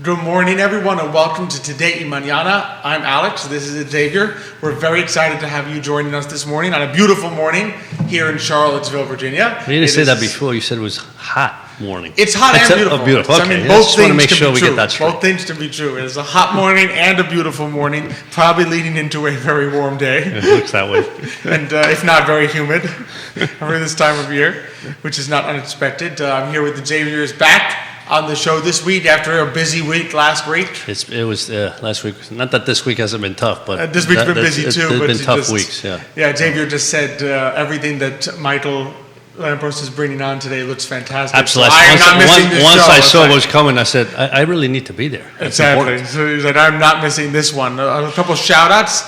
Good morning, everyone, and welcome to Today Mañana. I'm Alex. This is Xavier. We're very excited to have you joining us this morning on a beautiful morning here in Charlottesville, Virginia. You didn't say that before. You said it was hot morning. It's hot and beautiful. Beautiful. Okay. So, I mean, both both things want to make can sure be we true. get that straight. Both things can be true. It is a hot morning and a beautiful morning, probably leading into a very warm day. It looks that way. And if not, very humid for this time of year, which is not unexpected. I'm here with the Xavier's back on the show this week after a busy week last week. It was last week. Not that this week hasn't been tough, but this week's been busy too. It's been tough weeks, yeah. Yeah, Xavier just said everything that Michael Lampros is bringing on today looks fantastic. Absolutely. So I am not missing this once show. I saw what was coming, I said, I really need to be there. That's exactly. important. So he said, I'm not missing this one. A couple shout outs.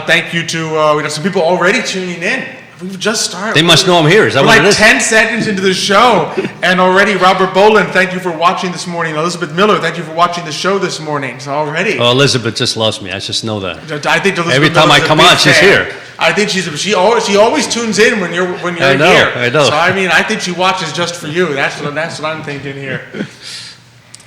Thank you to, we have some people already tuning in. We've just started. They must know I'm here. Is that We're what like it is? 10 seconds into the show, and already Robert Boland, thank you for watching this morning. Elizabeth Miller, thank you for watching the show this morning. So already. Oh, Elizabeth just loves me. I just know that. I think Elizabeth every time I come on, she's here. I think she always tunes in when you're I know, here. I know. So I mean, I think she watches just for you. That's what I'm thinking here.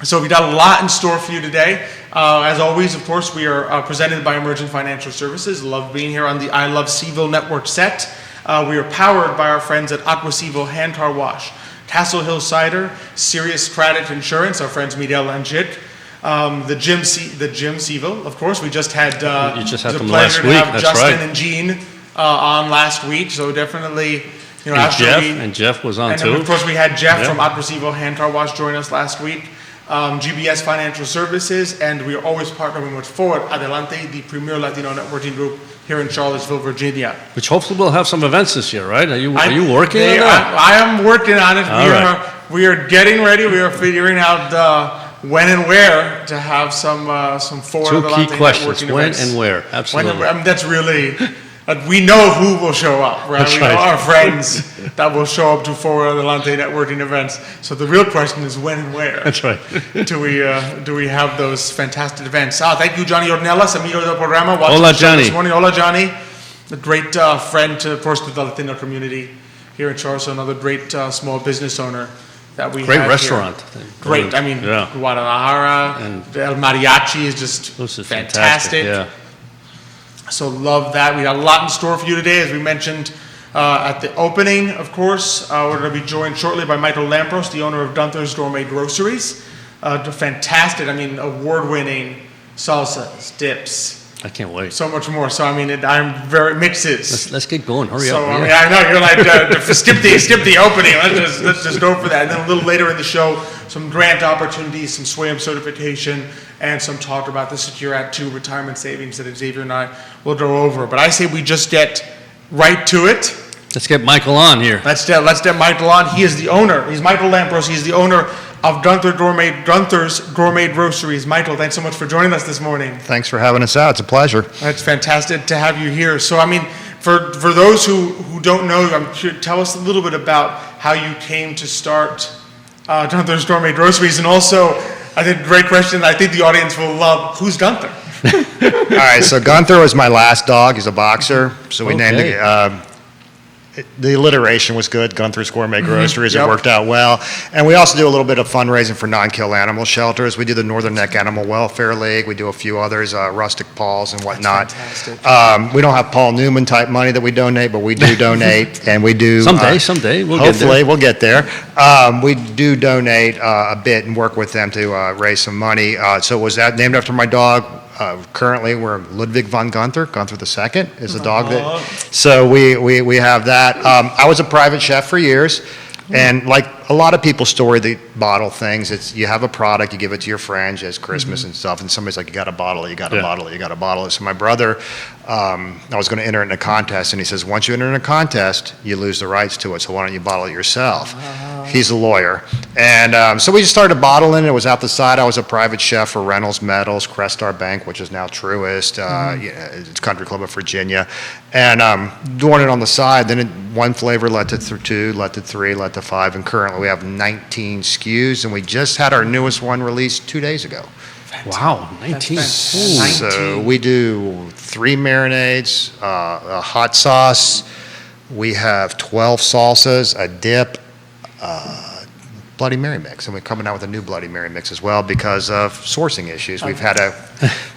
So we got a lot in store for you today. As always, of course, we are presented by Emergent Financial Services. Love being here on the I Love CVille Network set. We are powered by our friends at Aqua Hand Car Wash, Castle Hill Cider, Sirius Craddock Insurance, our friends Miguel and Jit, the Gym CVille, of course. We just had you just had the them pleasure last to week. have That's Justin right. and Jean on last week. So definitely, and Jeff was on too. And of course, we had Jeff from Aqua Hand Car Wash join us last week. GBS Financial Services, and we are always partnering with Forward Adelante, the premier Latino networking group here in Charlottesville, Virginia. Which hopefully we'll have some events this year, right? Are you working on that? I am working on it. We are getting ready. We are figuring out when and where to have some Forward Adelante Two key questions: when events. and where? Absolutely. That's really. We know who will show up, right? That's We know right. our friends that will show up to Forward Adelante networking events. So the real question is when and where. That's right. do we have those fantastic events? Thank you, Johnny Ornelas, amigo del programa. Hola, Johnny. This morning. Hola, Johnny. A great friend, of course, to the Latino community here in Charlottesville. Another great small business owner that we have Great restaurant. Here. Great. I mean, Guadalajara and El Mariachi is just fantastic. Yeah. So love that. We got a lot in store for you today, as we mentioned at the opening, of course. We're going to be joined shortly by Michael Lampros, the owner of Gunther's Gourmet Groceries. Fantastic, award-winning salsas, dips. I can't wait. So much more. So, I'm very mixes. Let's get going. Hurry up. I know, you're like, skip the opening. Let's just go for that. And then a little later in the show, some grant opportunities, some SWAM certification, and some talk about the Secure Act 2 retirement savings that Xavier and I will go over. But I say we just get right to it. Let's get Michael on here. Let's get Michael on. He is the owner. He's Michael Lampros. He's the owner of Gunther's Gourmet Groceries. Michael, thanks so much for joining us this morning. Thanks for having us out. It's a pleasure. It's fantastic to have you here. So, for those who don't know, tell us a little bit about how you came to start Gunther's Gourmet Groceries, and also, I think, great question. I think the audience will love. Who's Gunther? All right, so Gunther was my last dog. He's a boxer, so we named it. The alliteration was good, Gunther's Gourmet Groceries. It worked out well. And we also do a little bit of fundraising for non-kill animal shelters. We do the Northern Neck Animal Welfare League. We do a few others, Rustic Paws and whatnot. That's fantastic. We don't have Paul Newman type money that we donate, but we do donate, and we do. Someday, we'll get there. We do donate a bit and work with them to raise some money. So it was named after my dog. Currently, we're Ludwig von Gunther. Gunther II is the dog that. So we have that. I was a private chef for years, and like a lot of people store the bottle things. It's you have a product, you give it to your friends as Christmas and stuff, and somebody's like, "You got to bottle it. You got to bottle it. You got to bottle it." So my brother, I was going to enter it in a contest, and he says, "Once you enter in a contest, you lose the rights to it. So why don't you bottle it yourself?" He's a lawyer, and so we just started bottling. It was out the side. I was a private chef for Reynolds Metals, Crestar Bank, which is now Truist. It's Country Club of Virginia, and doing it on the side. Then one flavor led to 2, led to 3, led to 5, and currently we have 19 SKUs, and we just had our newest one released 2 days ago. Wow, 19. So we do 3 marinades, a hot sauce. We have 12 salsas, a dip, Bloody Mary mix, and we're coming out with a new Bloody Mary mix as well because of sourcing issues. We've had to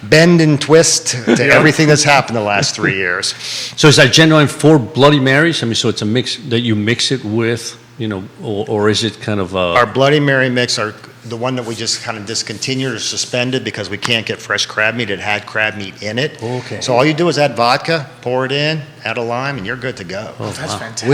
bend and twist to everything that's happened the last 3 years. So is that genuine for Bloody Marys? I mean, so it's a mix that you mix it with, or is it kind of Our Bloody Mary mix are the one that we just kind of discontinued or suspended because we can't get fresh crab meat. It had crab meat in it. Okay. So all you do is add vodka, pour it in, add a lime, and you're good to go. That's fantastic.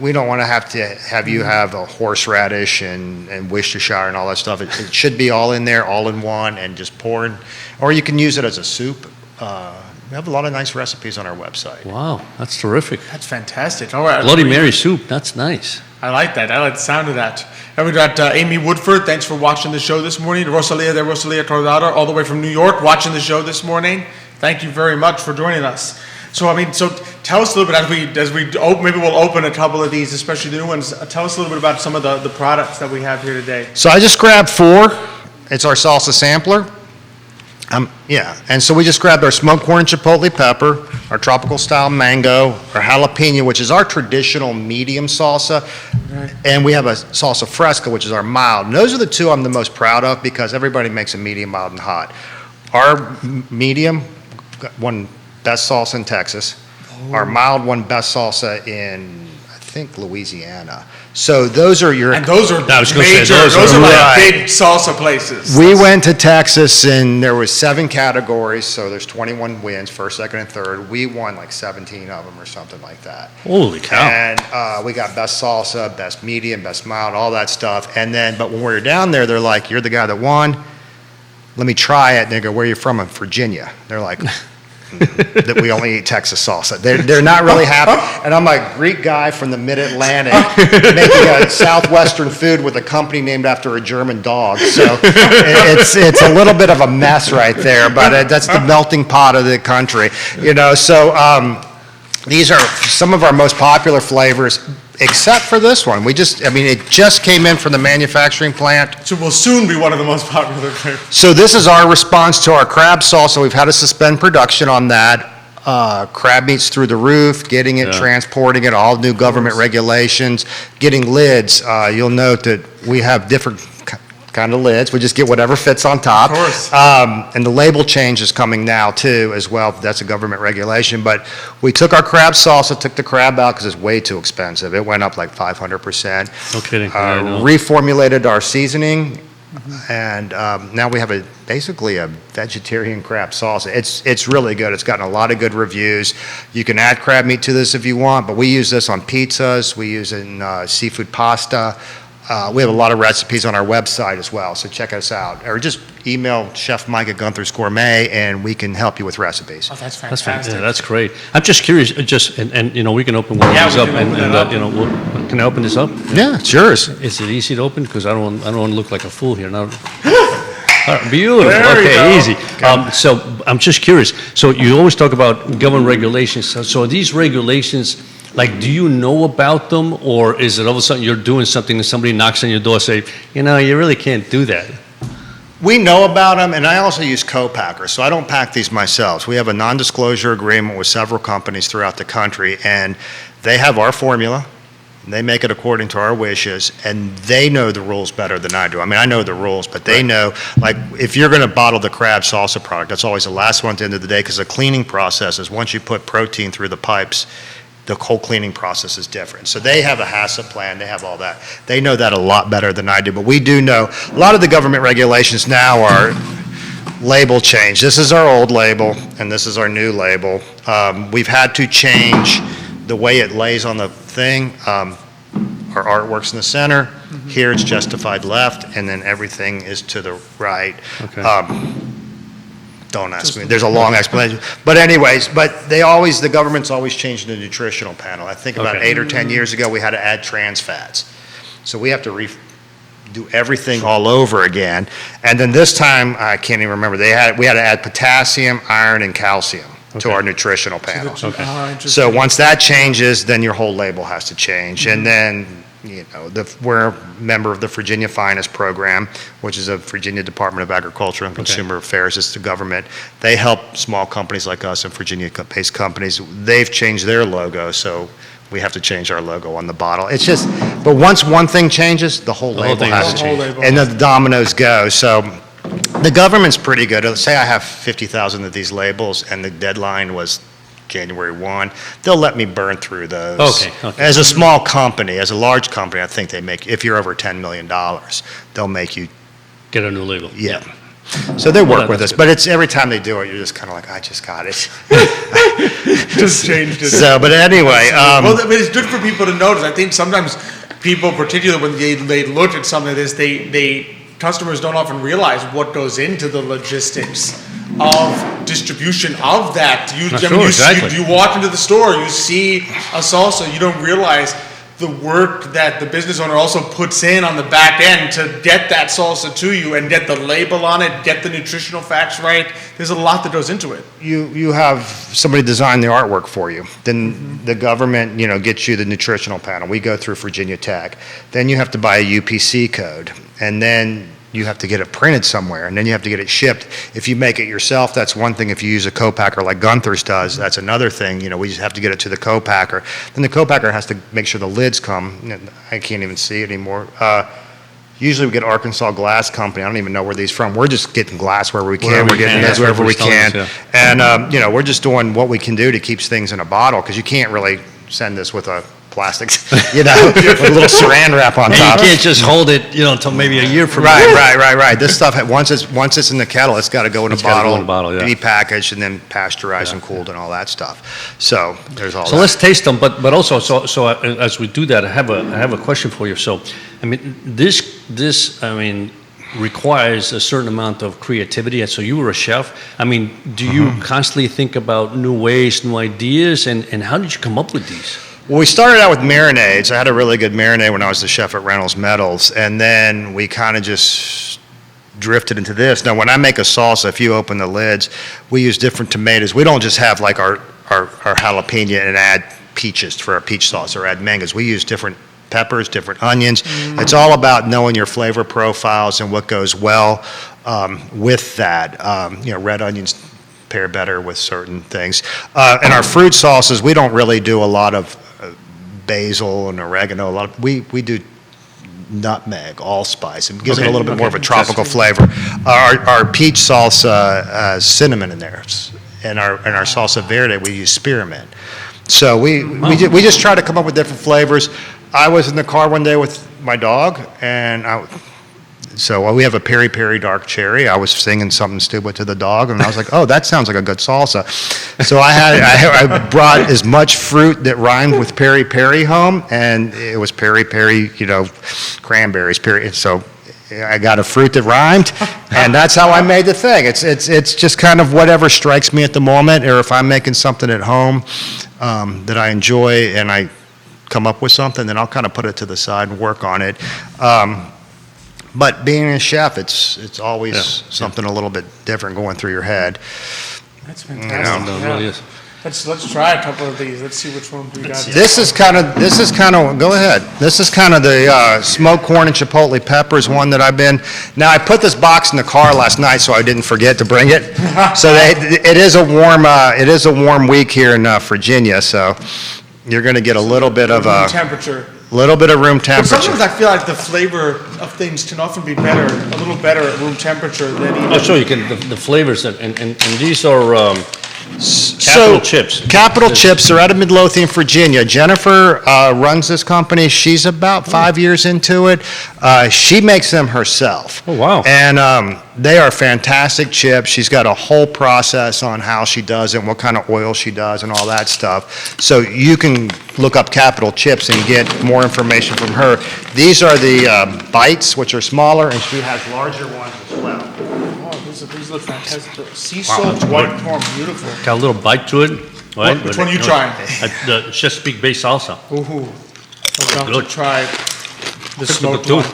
We don't want to have you have a horseradish and Worcestershire and all that stuff. It should be all in there, all in one, and just pour in. Or you can use it as a soup. We have a lot of nice recipes on our website. Wow, that's terrific. That's fantastic. All right. Bloody Mary soup, that's nice. I like that. I like the sound of that. And we got Amy Woodford. Thanks for watching the show this morning. Rosalia Toledano, all the way from New York, watching the show this morning. Thank you very much for joining us. So tell us a little bit as we open, maybe we'll open a couple of these, especially the new ones. Tell us a little bit about some of the products that we have here today. So I just grabbed 4. It's our salsa sampler. And so we just grabbed our smoked corn chipotle pepper, our tropical style mango, our jalapeno, which is our traditional medium salsa, and we have a salsa fresca, which is our mild. And those are the 2 I'm the most proud of because everybody makes a medium, mild, and hot. Our medium won best salsa in Texas. Our mild won best salsa in, I think, Louisiana. So those are your... And those are I was gonna say, major, those are like right. big salsa places. We went to Texas and there was 7 categories, so there's 21 wins, first, second, and third. We won like 17 of them or something like that. Holy cow. And we got best salsa, best medium, best mild, all that stuff. And then, but when we were down there, they're like, "You're the guy that won. Let me try it." And they go, "Where are you from?" "I'm Virginia." They're like, that we only eat Texas salsa. They're not really happy. And I'm a Greek guy from the Mid-Atlantic making a Southwestern food with a company named after a German dog. So it's a little bit of a mess right there, but that's the melting pot of the country. So these are some of our most popular flavors, except for this one. It just came in from the manufacturing plant. So will soon be one of the most popular flavors. So this is our response to our crab salsa. We've had to suspend production on that. Crab meat's through the roof, getting it, transporting it, all new government regulations, getting lids. You'll note that we have different kind of lids. We just get whatever fits on top. Of course. And the label change is coming now too as well. That's a government regulation. But we took our crab salsa, took the crab out because it's way too expensive. It went up like 500%. No kidding. I know. Reformulated our seasoning. And now we have basically a vegetarian crab salsa. It's really good. It's gotten a lot of good reviews. You can add crab meat to this if you want, but we use this on pizzas. We use it in seafood pasta. We have a lot of recipes on our website as well, so check us out. Or just email Chef Mike at Gunther's Gourmet, and we can help you with recipes. Oh, that's That's fantastic. Yeah, that's great. I'm just curious, and we can open one of Yeah, these we up, can open it up. can I open this up? Yeah, it's yours. Is it easy to open? Because I don't want to look like a fool here. Now, beautiful. There you go. Okay, easy. So I'm just curious. So you always talk about government regulations. So are these regulations, like, do you know about them, or is it all of a sudden you're doing something and somebody knocks on your door, say, you really can't do that? We know about them, and I also use co-packers, so I don't pack these myself. We have a non-disclosure agreement with several companies throughout the country, and they have our formula. They make it according to our wishes, and they know the rules better than I do. I mean, I know the rules, but they know, like, if you're going to bottle the crab salsa product, that's always the last one at the end of the day, because the cleaning process is once you put protein through the pipes, the whole cleaning process is different. So they have a HACCP plan, they have all that. They know that a lot better than I do, but we do know, a lot of the government regulations now are label change. This is our old label, and this is our new label. We've had to change the way it lays on the thing. Our artwork's in the center. Here it's justified left, and then everything is to the right. Okay. Don't ask me. There's a long explanation. But anyways, the government's always changing the nutritional panel. I think about 8 or 10 years ago, we had to add trans fats. So we have to do everything all over again. And then this time, I can't even remember, we had to add potassium, iron, and calcium to our nutritional panel. So once that changes, then your whole label has to change. And then, we're a member of the Virginia Finest program, which is a Virginia Department of Agriculture and Consumer Affairs. It's the government. They help small companies like us and Virginia-based companies. They've changed their logo, so we have to change our logo on the bottle. It's just, But once one thing changes, the whole label thing has has to to change. change. And then the dominoes go. So the government's pretty good. Let's say I have 50,000 of these labels and the deadline was January 1. They'll let me burn through those. Okay. As a small company, as a large company, I think they make, if you're over $10 million, they'll make you, Get a new label. yeah. So they work with that's us, but it's every time they do it, you're just kind of like, I just got it. Just changed it. So, but anyway, Well, but it's good for people to notice. I think sometimes people, particularly when they look at something like this, customers don't often realize what goes into the logistics of distribution of that. You walk into the store, you see a salsa, you don't realize the work that the business owner also puts in on the back end to get that salsa to you and get the label on it, get the nutritional facts right. There's a lot that goes into it. you have somebody design the artwork for you. Then the government, gets you the nutritional panel. We go through Virginia Tech. Then you have to buy a UPC code. And then you have to get it printed somewhere, and then you have to get it shipped. If you make it yourself, that's one thing. If you use a co-packer like Gunther's does, that's another thing. We just have to get it to the co-packer. Then the co-packer has to make sure the lids come. I can't even see it anymore. Usually we get Arkansas Glass Company. I don't even know where these from. We're just getting glass wherever we can. Wherever We're we getting can. lids That's wherever what we we're can. telling us, And, we're just doing what we can do to keep things in a bottle, because you can't really send this with a plastic, with a little saran wrap on And top. you can't just hold it, until maybe a year from now. Right. This stuff, once it's in the kettle, it's got to go in a It's gotta bottle. go in a bottle, yeah. Be packaged and then pasteurized and cooled and all that stuff. So there's all So that. let's taste them, but also, so as we do that, I have a question for you. So, this requires a certain amount of creativity, and so you were a chef. Do you constantly think about new ways, new ideas, and how did you come up with these? Well, we started out with marinades. I had a really good marinade when I was the chef at Reynolds Metals, and then we kind of just drifted into this. Now, when I make a salsa, if you open the lids, we use different tomatoes. We don't just have like our jalapeno and add peaches for our peach sauce or add mangoes. We use different peppers, different onions. It's all about knowing your flavor profiles and what goes well with that. Red onions pair better with certain things. And our fruit sauces, we don't really do a lot of basil and oregano. We do nutmeg, allspice. It gives it a little bit more of a tropical flavor. Our peach salsa has cinnamon in there, and our salsa verde we use spearmint. So we just try to come up with different flavors. I was in the car one day with my dog, and so we have a peri peri dark cherry. I was singing something stupid to the dog, and I was like, "Oh, that sounds like a good salsa." So I brought as much fruit that rhymed with peri peri home, and it was peri peri, cranberries. So I got a fruit that rhymed, and that's how I made the thing. It's just kind of whatever strikes me at the moment, or if I'm making something at home that I enjoy, and I come up with something, then I'll kind of put it to the side and work on it. But being a chef, it's always something a little bit different going through your head. That's fantastic. No, it really is. Let's try a couple of these. Let's see which one we got. This is kind of, go ahead. This is kind of the smoked corn and chipotle peppers one that I've been. Now, I put this box in the car last night, so I didn't forget to bring it. So it is a warm week here in Virginia, so you're going to get a little bit of Room temperature. little bit of room But temperature. sometimes I feel like the flavor of things can often be a little better at room temperature than even. I'll show you the flavors, and these are Capital Chips. Capital Chips are out of Midlothian, Virginia. Jennifer runs this company. She's about 5 years into it. She makes them herself. Oh, wow. And they are fantastic chips. She's got a whole process on how she does it and what kind of oil she does and all that stuff. So you can look up Capital Chips and get more information from her. These are the bites, which are smaller, and she has larger ones as well. Oh, these look fantastic. Sea salt, white corn, beautiful. Got a little bite to it. Right? Which one are you trying? The Chesapeake Bay salsa. Ooh, I'm about Good. to try the smoked too. one.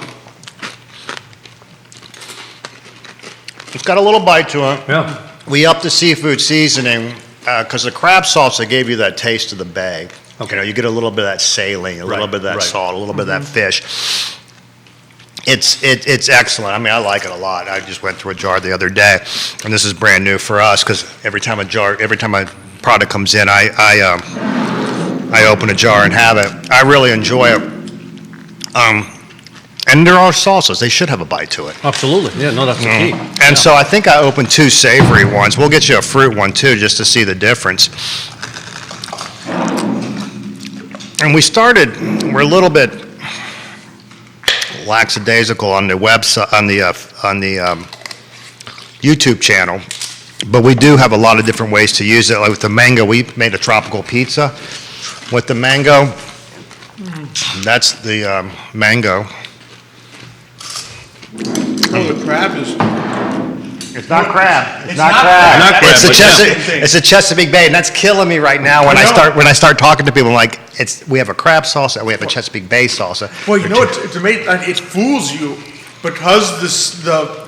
It's got a little bite to it. Yeah. We upped the seafood seasoning because the crab salsa gave you that taste of the bay. Okay. You get a little bit of that saline, a little Right, bit of that right. salt, a little bit of that fish. It's excellent. I mean, I like it a lot. I just went through a jar the other day, and this is brand new for us because every time a product comes in, I open a jar and have it. I really enjoy it. And there are salsas. They should have a bite to it. Absolutely. Yeah, no, that's the key. And so I think I opened 2 savory ones. We'll get you a fruit one too, just to see the difference. And we're a little bit lackadaisical on the website, on the YouTube channel, but we do have a lot of different ways to use it. Like with the mango, we made a tropical pizza with the mango. That's the mango. Oh, the crab is. It's not crab. It's not crab. Not crab, It's a but Chesapeake. It's a Chesapeake Bay, and that's killing me right now when I know. I start talking to people. I'm like, we have a crab salsa, and we have a Chesapeake Bay salsa. Well, you know what? It fools you because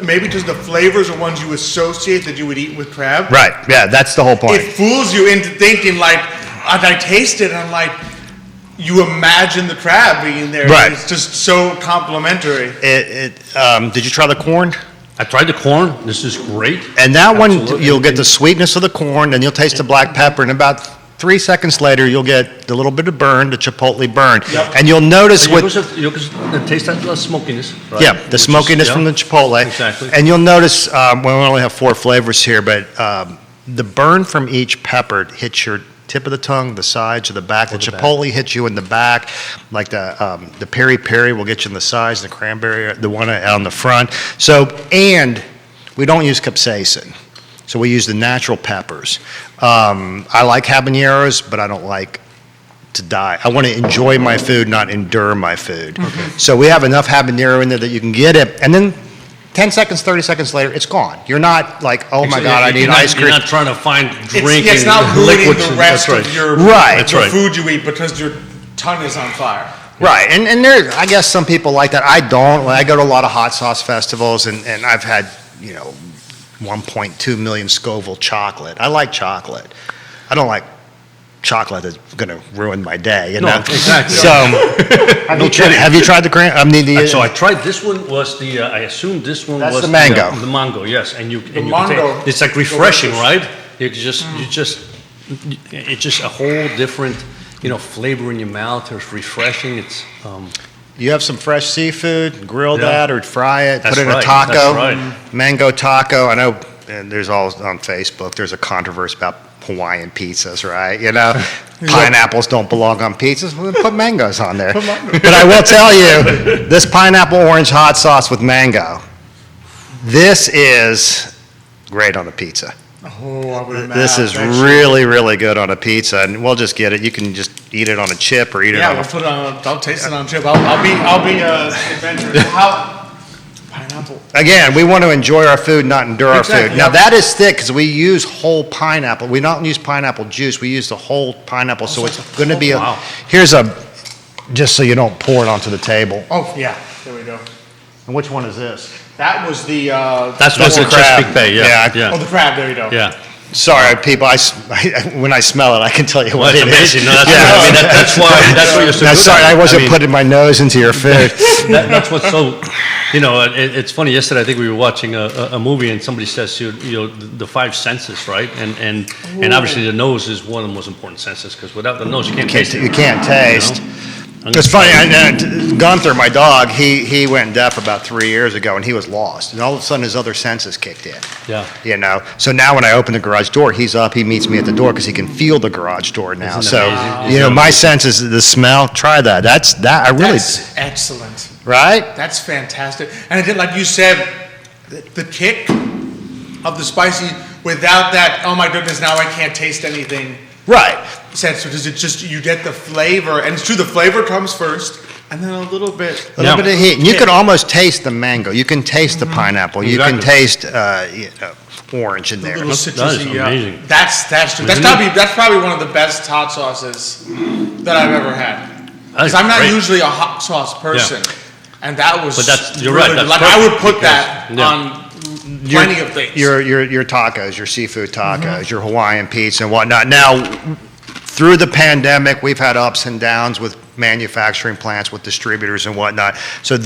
maybe just the flavors are ones you associate that you would eat with crab. Right? Yeah, that's the whole point. It fools you into thinking like, I taste it, and I'm like, you imagine the crab being there. Right. It's just so complimentary. Did you try the corn? I tried the corn. This is great. And that one, Absolutely. you'll get the sweetness of the corn, and you'll taste the black pepper, and about 3 seconds later, you'll get the little bit of burn, the chipotle burn. Yep. And you'll notice So with, you can taste that smokiness, right? yeah, the Which is- smokiness yeah. from the chipotle. Exactly. And you'll notice, we only have 4 flavors here, but the burn from each pepper hits your tip of the tongue, the sides, or the back. The the back. chipotle hits you in the back, like the peri-peri will get you in the sides, the cranberry, the one on the front. So, and we don't use capsaicin. So we use the natural peppers. I like habaneros, but I don't like to die. I want to enjoy my food, not endure my food. So we have enough habanero in there that you can get it, and then 10 seconds, 30 seconds later, it's gone. You're not like, oh my God, I need ice cream. You're not trying to find drink It's not and ruining liquids. the rest That's right. of your Right. That's the right. food you eat because your tongue is on fire. Right, and there, I guess some people like that. I don't. I go to a lot of hot sauce festivals, and I've had, 1.2 million Scoville chocolate. I like chocolate. I don't like chocolate that's going to ruin my day, No, exactly. So, have you tried the cream? So I tried, this one was I assume this one That's was the mango. The mango, yes, and you can mango. take, it's like refreshing, right? It's just a whole different, flavor in your mouth. It's refreshing. It's, You have some fresh seafood, grill Yeah. that or fry it, That's put it in a right, taco, that's right. mango taco. I know, and there's all on Facebook, there's a controversy about Hawaiian pizzas, right? Pineapples don't belong on pizzas. Well, then put mangoes on there. But I will tell you, this pineapple orange hot sauce with mango, this is great on a pizza. Oh, I would imagine. This is really, really good on a pizza, and we'll just get it. You can just eat it on a chip or eat it Yeah, on we'll a... put it on. I'll taste it on chip. I'll be adventurous. How pineapple? Again, we want to enjoy our food, not endure our Exactly, food. Now, yep. that is thick because we use whole pineapple. We don't use pineapple juice. We use the whole pineapple, so it's going to be Wow. Here's just so you don't pour it onto the table. Oh yeah, there we go. And which one is this? That was the. that's That's the a crab. Chesapeake Bay, yeah, Yeah, Oh, the crab. There you go. yeah. Sorry, people, when I smell it, I can tell you Well, what it's it is. amazing. No, that's that's why you're so Now, good sorry, at I it. wasn't mean, putting my nose into your food. That's what's so, it's funny, yesterday I think we were watching a movie and somebody says, the 5 senses, right? And obviously the nose is one of the most important senses, because without the nose, you can't taste it. You can't taste. know? It's funny, Gunther, my dog, he went deaf about 3 years ago, and he was lost. And all of a sudden, his other senses kicked in. Yeah. So now when I open the garage door, he's up, he meets me at the door because he can feel the garage door now. Isn't So, amazing? Isn't my senses, the smell, try that. I really, That's excellent. right? That's fantastic. And I did, like you said, the kick of the spicy without that. Oh my goodness! Now I can't taste anything. Right. Sense because it just you get the flavor, and it's true. The flavor comes first, and then a little bit. A little Yeah. bit of heat. And you can almost taste the mango. You can taste the pineapple. You can Exactly. taste orange in A there. little That is citrusy. amazing. That's true. Isn't That's probably one of the best hot sauces that I've ever had. Because That's I'm not great. usually a hot sauce person, and that was. But you're really right, good. that's Like I would perfect put that because- yeah. on plenty of things. Your tacos, your seafood tacos, your Hawaiian pizza and whatnot. Now, through the pandemic, we've had ups and downs with manufacturing plants, with distributors and whatnot. So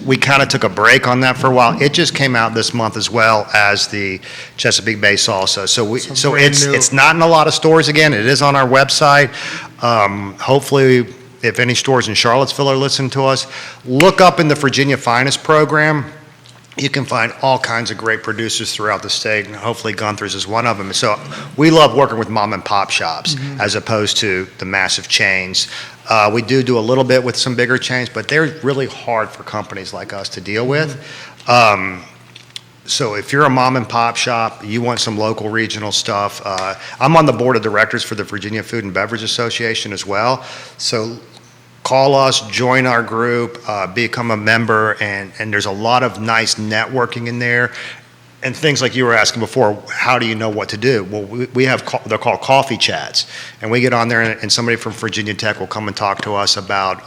we kind of took a break on that for a while. It just came out this month as well as the Chesapeake Bay salsa. So brand new. it's not in a lot of stores again. It is on our website. Hopefully if any stores in Charlottesville are listening to us, look up in the Virginia Finest program. You can find all kinds of great producers throughout the state, and hopefully Gunther's is one of them. So we love working with mom and pop shops as opposed to the massive chains. We do a little bit with some bigger chains, but they're really hard for companies like us to deal with. So if you're a mom and pop shop, you want some local regional stuff. I'm on the board of directors for the Virginia Food and Beverage Association as well. So call us, join our group, become a member, and there's a lot of nice networking in there. And things like you were asking before, how do you know what to do? Well, we have, they're called coffee chats. And we get on there and somebody from Virginia Tech will come and talk to us about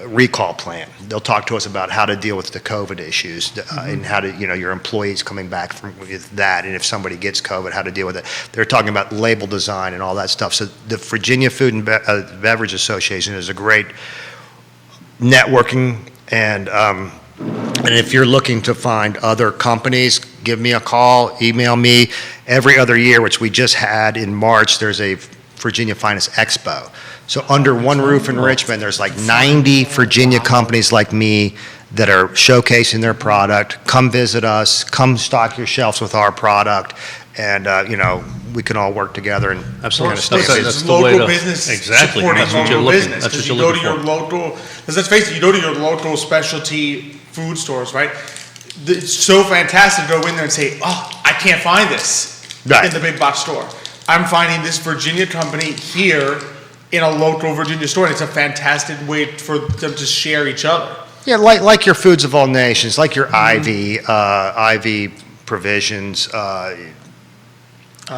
recall plan. They'll talk to us about how to deal with the COVID issues and how to, your employees coming back from with that. And if somebody gets COVID, how to deal with it. They're talking about label design and all that stuff. So the Virginia Food and Beverage Association is a great networking and if you're looking to find other companies, give me a call, email me. Every other year, which we just had in March, there's a Virginia Finest Expo. So under one roof in Richmond, there's like 90 Virginia companies like me that are showcasing their product. Come visit us, come stock your shelves with our product, and we can all work together and Absolutely. That's the way local to- business exactly. supporting That's what you're local looking- business. that's what Because you're you go to looking your for. local, because let's face it, you go to your local specialty food stores, right? It's so fantastic to go in there and say, oh, I can't find this Right. in the big box store. I'm finding this Virginia company here in a local Virginia store, and it's a fantastic way for them to share each other. Yeah, like your Foods of All Nations, like your Ivy Provisions,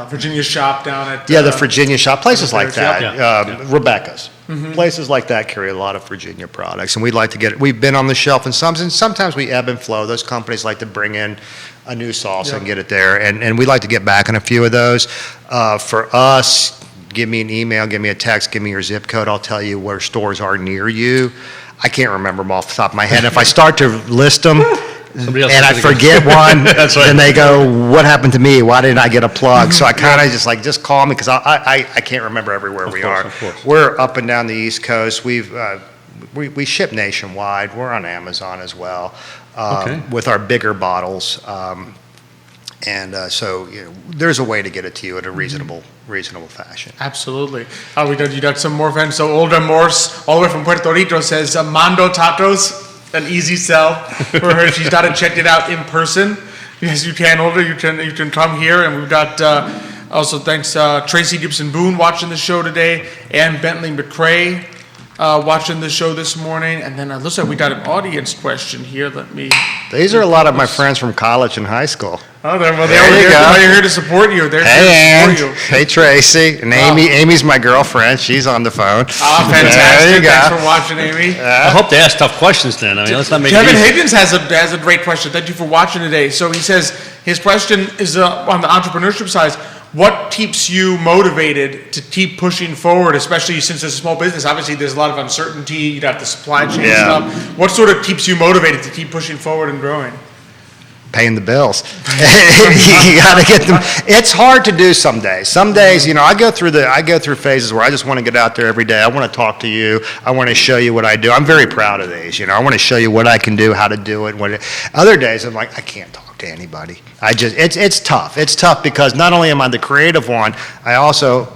Virginia shop down at. the Virginia shop, places like that. Yeah. Rebecca's, places like that carry a lot of Virginia products, and we'd like to get it. We've been on the shelf, and sometimes we ebb and flow. Those companies like to bring in a new salsa and get it there, and we'd like to get back on a few of those. For us, give me an email, give me a text, give me your zip code. I'll tell you where stores are near you. I can't remember them off the top of my head. If I start to list them, Somebody else and I is gonna forget one, That's right. then they go, what happened to me? Why didn't I get a plug? So I kind of just call me, because I can't remember everywhere we are. Of course. We're up and down the East Coast. We ship nationwide. We're on Amazon as well, Okay. with our bigger bottles. So there's a way to get it to you at a reasonable fashion. Absolutely. You got some more friends. So Olga Morse, all the way from Puerto Rico, says Mando Tacos, an easy sell for her. She's got to check it out in person. Yes, you can, Olga. You can come here. And we've got also thanks Tracy Gibson Boone watching the show today, and Bentley McCrae watching the show this morning. And then looks like we got an audience question here. These are a lot of my friends from college and high school. Oh, there you go. They're here to support you. They're Hey, here Ann. to support you. Hey, Tracy. And Amy. Amy's my girlfriend. She's on the phone. Ah, There fantastic. you go. Thanks for watching, Amy. I hope they ask tough questions then. I mean, let's not make Kevin it easy. Higgins has a great question. Thank you for watching today. So he says his question is on the entrepreneurship side. What keeps you motivated to keep pushing forward, especially since it's a small business? Obviously, there's a lot of uncertainty. You got the supply chain stuff. What sort of keeps you motivated to keep pushing forward and growing? Paying the bills. You got to get them. It's hard to do some days. Some days, I go through phases where I just want to get out there every day. I want to talk to you. I want to show you what I do. I'm very proud of these. I want to show you what I can do, how to do it. Other days, I'm like, I can't talk to anybody. It's tough. It's tough because not only am I the creative one, I also,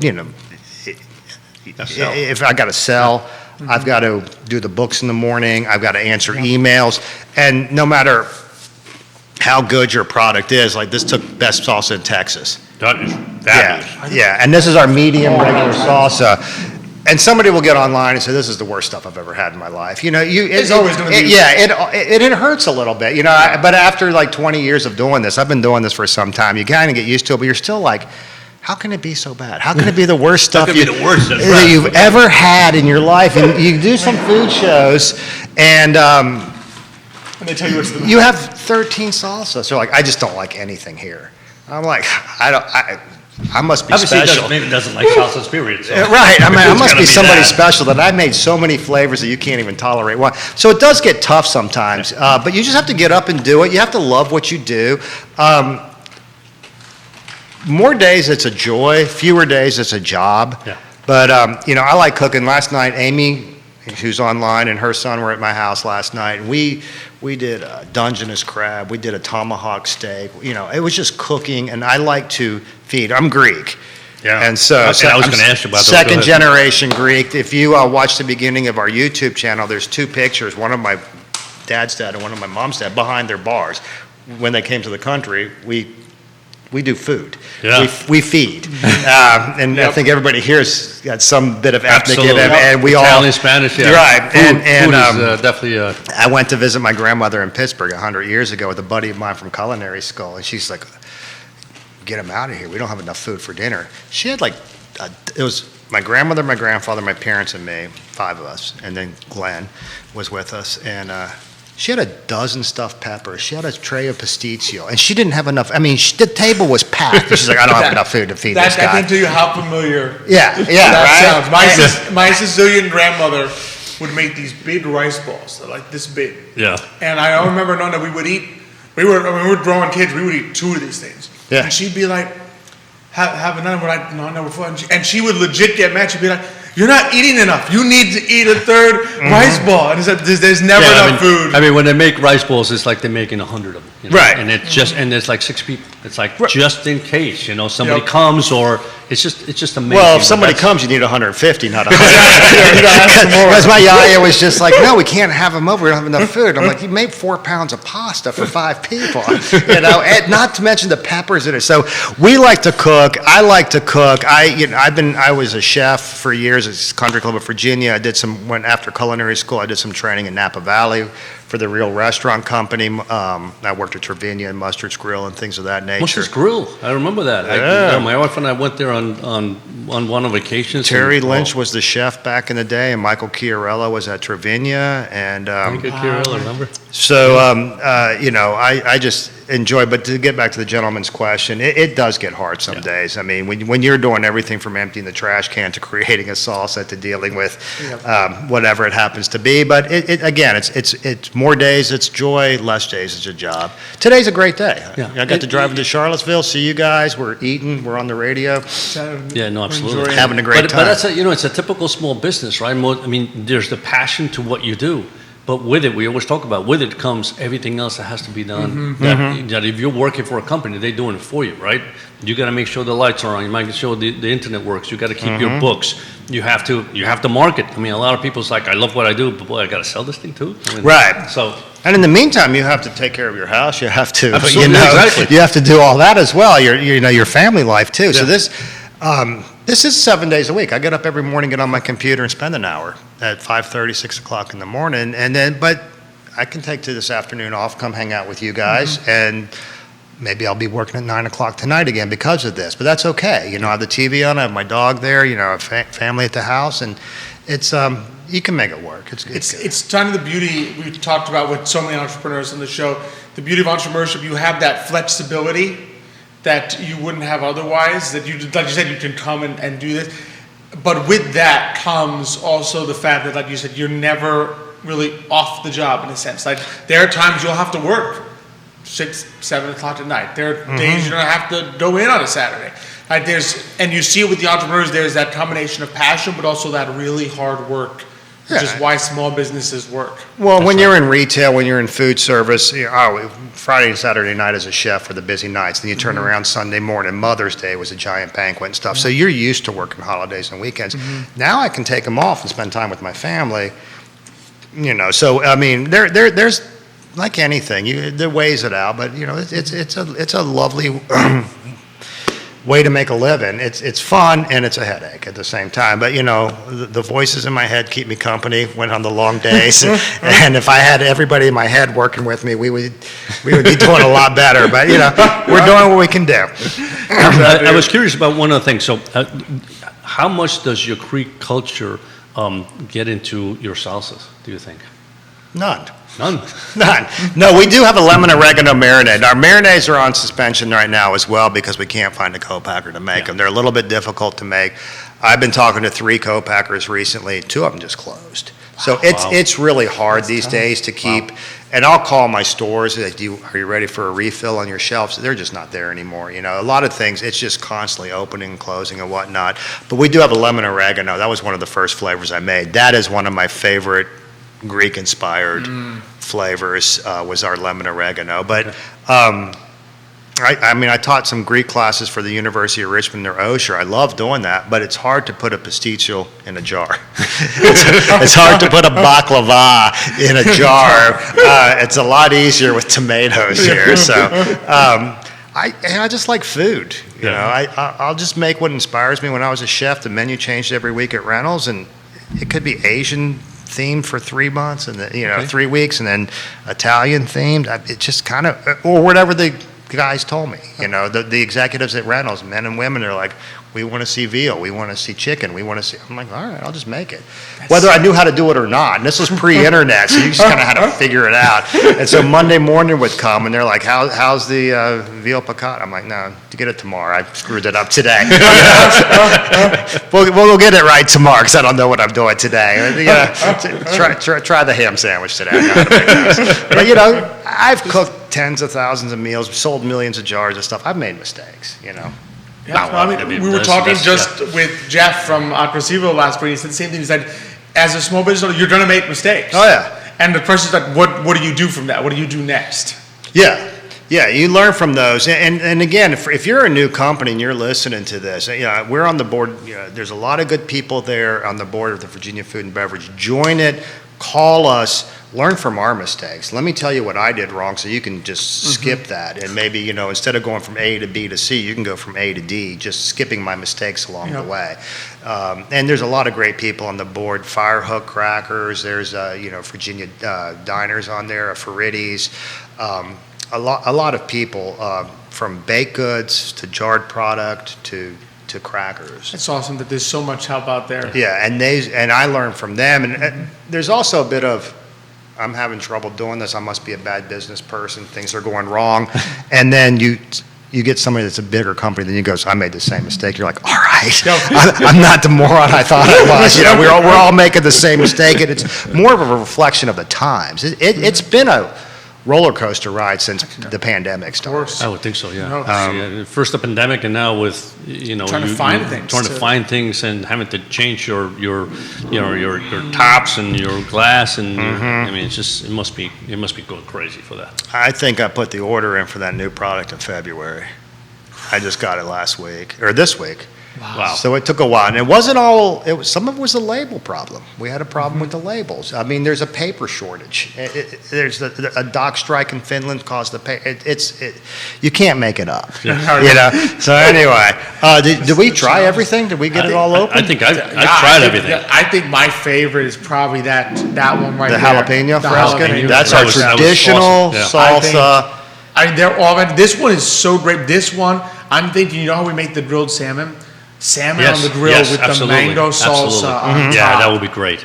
if I got to sell, I've got to do the books in the morning. I've got to answer emails, and no matter how good your product is, like this took best salsa in Texas. That is fabulous. Yeah, and this is our medium regular salsa. And somebody will get online and say, this is the worst stuff I've ever had in my life. It's always gonna be- it hurts a little bit, but after like 20 years of doing this, I've been doing this for some time, you kind of get used to it, but you're still like, how can it be so bad? How can it be the worst stuff could be the worst, that's that right. you've ever had in your life? And you do some food shows, and And they tell you what's the you have 13 salsas. So like, I just don't like anything here. I'm like, I must be Obviously, special. maybe doesn't like salsas, period. So. Right. I mean, I It's must gotta be somebody that. special that I made so many flavors that you can't even tolerate one. So it does get tough sometimes, but you just have to get up and do it. You have to love what you do. More days it's a joy, fewer days it's a job. Yeah. But, I like cooking. Last night, Amy, who's online, and her son were at my house last night. And we did a Dungeness crab. We did a tomahawk steak. It was just cooking, and I like to feed. I'm Greek. Yeah. And so I was going to ask you about that. second generation Greek. If you watch the beginning of our YouTube channel, there's two pictures, one of my dad's dad and one of my mom's dad, behind their bars. When they came to the country, we do food. Yeah. We feed. And I think everybody here's got some bit of ethnic in Absolutely. them, and we Italian, all. Spanish, yeah. Right. Food And is definitely I went to visit my grandmother in Pittsburgh 100 years ago with a buddy of mine from culinary school, and she's like, "Get him out of here. We don't have enough food for dinner." She had it was my grandmother, my grandfather, my parents, and me, 5 of us, and then Glenn was with us, and she had a dozen stuffed peppers. She had a tray of pasticcio, and she didn't have enough. I mean, the table was packed. And she's like, "I don't have enough food to feed this guy." I can tell you how familiar Yeah, that right? sounds. My Sicilian grandmother would make these big rice balls, they're like this big. Yeah. And I remember knowing that we were growing kids, we would eat 2 of these things. Yeah. And she'd be like, have another. We're like, no, we're full. And she would legit get mad. She'd be like, "You're not eating enough. You need to eat a third rice ball." And it's like, there's never enough food. I mean, when they make rice balls, it's like they're making 100 of them. Right. And there's like 6 people. It's like just in case, somebody Yep. comes, or it's just amazing. Well, if But somebody that's- comes, you need 150, not 100. You gotta have some more. Because my yaya was just like, "No, we can't have them over. We don't have enough food." I'm like, "You made 4 pounds of pasta for 5 people." And not to mention the peppers in it. So we like to cook. I like to cook. I was a chef for years at Country Club of Virginia. Went after culinary school. I did some training in Napa Valley for the Real Restaurant Company. I worked at Trevina and Mustard's Grill and things of that nature. Mustard's Grill. I remember that. Yeah. My wife and I went there on one of vacations. Terry and- Lynch was the chef back in the day, and Michael Chiarella was at Trevina, and Good Chiarella, remember? so I just enjoy. But to get back to the gentleman's question, it does get hard some days. I mean, when you're doing everything from emptying the trash can to creating a salsa to dealing with whatever it happens to be, but it's more days it's joy, less days it's a job. Today's a great day. Yeah. I got to drive into Charlottesville, see you guys. We're eating. We're on the radio. Yeah, no, absolutely. Having a great But time. that's it's a typical small business, right? There's the passion to what you do, but with it, we always talk about, with it comes everything else that has to be done. That if you're working for a company, they're doing it for you, right? You got to make sure the lights are on. You make sure the internet works. You got to keep your books. You have to market. I mean, a lot of people's like, "I love what I do, but boy, I got to sell this thing too." Right. So. And in the meantime, you have to take care of your house. You have to, Absolutely, exactly. you have to do all that as well. Your family life too. So this is 7 days a week. I get up every morning, get on my computer, and spend an hour at 5:30, 6 o'clock in the morning, but I can take to this afternoon off, come hang out with you guys, and maybe I'll be working at 9 o'clock tonight again because of this. But that's okay. I have the TV on. I have my dog there. I have family at the house, and it's you can make it work. It's good. It's kind of the beauty we talked about with so many entrepreneurs on the show. The beauty of entrepreneurship, you have that flexibility that you wouldn't have otherwise. That like you said, you can come and do this. But with that comes also the fact that, like you said, you're never really off the job in a sense. Like there are times you'll have to work 6, 7 o'clock at night. There are days you're gonna have to go in on a Saturday. Like and you see it with the entrepreneurs. There's that combination of passion, but also that really hard work. Which is why small businesses work. Well, when you're in retail, when you're in food service, Friday and Saturday night as a chef are the busy nights. Then you turn around Sunday morning. Mother's Day was a giant banquet and stuff. So you're used to working holidays and weekends. Now I can take them off and spend time with my family. So I mean, there's like anything. There weighs it out, but it's a lovely way to make a living. It's fun and it's a headache at the same time. But the voices in my head keep me company when on the long days. And if I had everybody in my head working with me, we would be doing a lot better. But we're doing what we can do. I was curious about one other thing. So, how much does your Creek culture get into your salsas, do you think? None. None. No, we do have a lemon oregano marinade. Our marinades are on suspension right now as well because we can't find a co-packer to make them. They're a little bit difficult to make. I've been talking to 3 co-packers recently. 2 of them just closed. So it's really hard these days to keep And I'll call my stores, like, are you ready for a refill on your shelves? They're just not there anymore, you know. A lot of things, it's just constantly opening and closing and whatnot. But we do have a lemon oregano. That was one of the first flavors I made. That is one of my favorite Greek-inspired flavors, was our lemon oregano. But I mean, I taught some Greek classes for the University of Richmond, their Osher. I love doing that, but it's hard to put a pasticcio in a jar. It's hard to put a baklava in a jar. It's a lot easier with tomatoes here. So I just like food. You know, I'll just make what inspires me. When I was a chef, the menu changed every week at Reynolds, and it could be Asian themed for 3 months, and 3 weeks, and then Italian themed. It just kind of, or whatever the guys told me, you know, the executives at Reynolds, men and women, are like, we want to see veal, we want to see chicken, we want to see, I'm like, all right, I'll just make it. Whether I knew how to do it or not, and this was pre-internet, so you just kind of had to figure it out. And so Monday morning would come, and they're like, how's the veal piccata? I'm like, no, to get it tomorrow, I screwed it up today. We'll get it right tomorrow, because I don't know what I'm doing today. Try the ham sandwich today. I know how to make those. But, you know, I've cooked tens of thousands of meals, sold millions of jars of stuff. I've made mistakes, you know. Yeah, well, I mean, we were talking with Jeff from Aqua CVille last week. He said the same thing. He said, as a small business owner, you're going to make mistakes. Oh, yeah. And the person's like, what do you do from that? What do you do next? Yeah. Yeah, you learn from those. And again, if you're a new company and you're listening to this, we're on the board. There's a lot of good people there on the board of the Virginia Food and Beverage. Join it. Call us. Learn from our mistakes. Let me tell you what I did wrong, so you can just skip that. And maybe, you know, instead of going from A to B to C, you can go from A to D, just skipping my mistakes along the way. And there's a lot of great people on the board. Firehook Crackers. There's, Virginia Diners on there, Farides. A lot of people, from baked goods to jarred product to crackers. It's awesome that there's so much help out there. Yeah, and I learned from them. And there's also a bit of, I'm having trouble doing this, I must be a bad business person, things are going wrong. And then you get somebody that's a bigger company than you goes, I made the same mistake. You're like, all right, I'm not the moron I thought I was. You know, we're all making the same mistake. And it's more of a reflection of the times. It's been a roller coaster ride since the pandemic started. I would think so, yeah. First the pandemic, and now with trying to find things and having to change your tops and your glass, and I mean, it must be going crazy for that. I think I put the order in for that new product in February. I just got it this week. Wow. So it took a while, and it wasn't all. Some of it was a label problem. We had a problem with the labels. I mean, there's a paper shortage. There's a dock strike in Finland caused the paper. You can't make it up. Yeah. You know. So anyway, did we try everything? Did we get it all open? I think I tried everything. I think my favorite is probably that one right the there. Jalapeno The fresca. jalapeno. That's our traditional salsa. They're all. This one is so great. This one, I'm thinking. You know how we make the grilled salmon? Salmon on the grill with the mango salsa on top. Yeah, that would be great.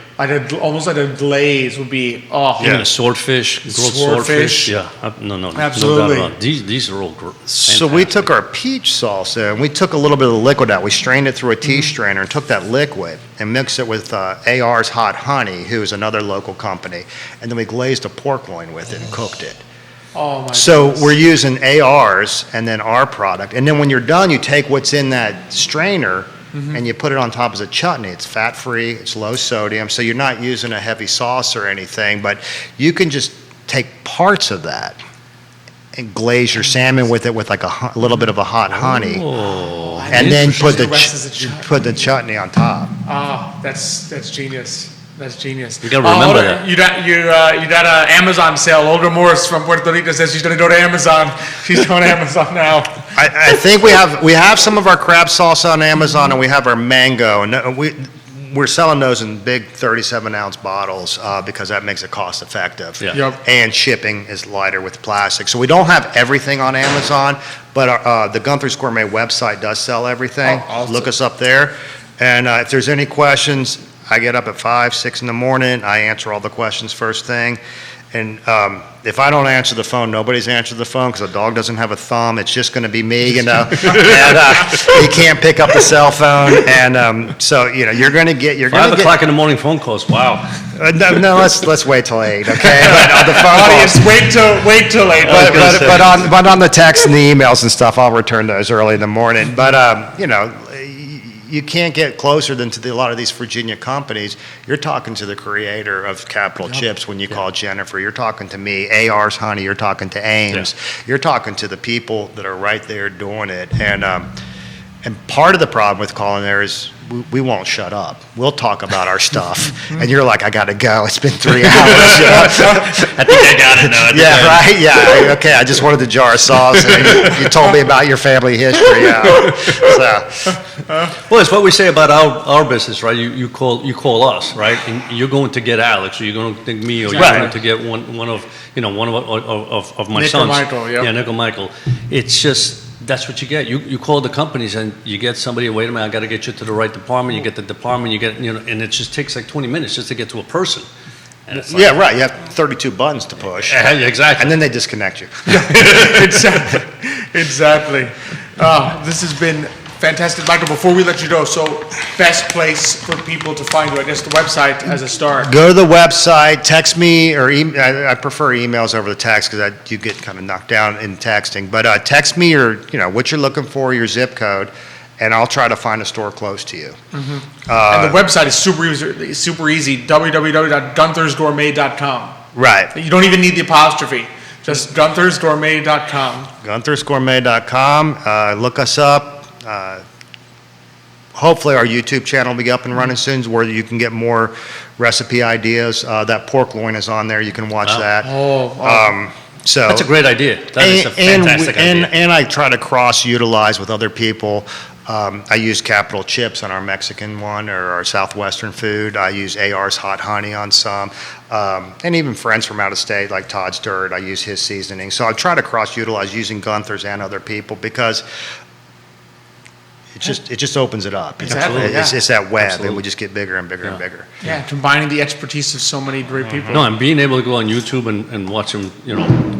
Almost like a glaze would be, Even a swordfish, grilled swordfish. Yeah, no, absolutely. No doubt about it. These are all fantastic. So we took our peach salsa and we took a little bit of the liquid out. We strained it through a tea strainer and took that liquid and mixed it with AR's Hot Honey, who is another local company, and then we glazed a pork loin with it and cooked it. Oh my So goodness. we're using AR's and then our product. And then when you're done, you take what's in that strainer and you put it on top as a chutney. It's fat-free, it's low sodium, so you're not using a heavy sauce or anything, but you can just take parts of that and glaze your salmon with it with like a little bit of a hot honey. Oh, and then put the the chutney on top. Oh, that's genius. That's genius. You gotta remember that. You got an Amazon sale. Olga Morris from Puerto Rico says she's going to go to Amazon. She's going to Amazon now. I think we have some of our crab salsa on Amazon, and we have our mango, and we're selling those in big 37-ounce bottles because that makes it cost effective. Yeah. Yep. And shipping is lighter with plastic. So we don't have everything on Amazon, but the Gunther's Gourmet website does sell everything. Oh, awesome. Look us up there. And if there's any questions, I get up at 5, 6 in the morning. I answer all the questions first thing. And if I don't answer the phone, nobody's answered the phone because the dog doesn't have a thumb. It's just going to be me, and he can't pick up the cell phone. And so, you're going to get 5 o'clock in the morning phone calls, wow. No, let's wait till 8, okay? But on the phone Audience, calls, wait till 8. but on the texts and the emails and stuff, I'll return those early in the morning. But you can't get closer than to a lot of these Virginia companies. You're talking to the creator of Capital Chips when you call Jennifer. You're talking to me, AR's Honey. You're talking to Ames. You're talking to the people that are right there doing it. And part of the problem with calling there is we won't shut up. We'll talk about our stuff. And you're like, I got to go. It's been 3 hours. I think I got it now. Yeah, right? Yeah, okay. I just wanted the jar of sauce. And you told me about your family history. Well, it's what we say about our business, right? You call us, right? And you're going to get Alex, or you're going to get me, or you're going to get one of my Nick or sons. Michael, yep. Yeah, Nick or Michael. It's just, that's what you get. You call the companies and you get somebody, wait a minute, I got to get you to the right department. You get the department, and it just takes like 20 minutes just to get to a person. And it's like, Yeah, right. You have 32 buttons to push. yeah, exactly. And then they disconnect you. Exactly. This has been fantastic. Michael, before we let you go, so best place for people to find you, I guess the website as a start. Go to the website, text me, or I prefer emails over the text because you get kind of knocked down in texting. But text me what you're looking for, your zip code, and I'll try to find a store close to you. And the website is super easy, www.gunthersgourmet.com. Right. You don't even need the apostrophe, just gunthersgourmet.com. Gunthersgourmet.com. Look us up. Hopefully our YouTube channel will be up and running soon where you can get more recipe ideas. That pork loin is on there. You can watch that. So That's a great idea. That is a fantastic idea. And I try to cross-utilize with other people. I use Capital Chips on our Mexican one or our Southwestern food. I use AR's Hot Honey on some. And even friends from out of state like Todd's Dirt, I use his seasoning. So I try to cross-utilize using Gunther's and other people because it just opens it up. Exactly, It's that web, and Absolutely. we just get bigger and bigger and bigger. Yeah, combining the expertise of so many great people. No, and being able to go on YouTube and watch them,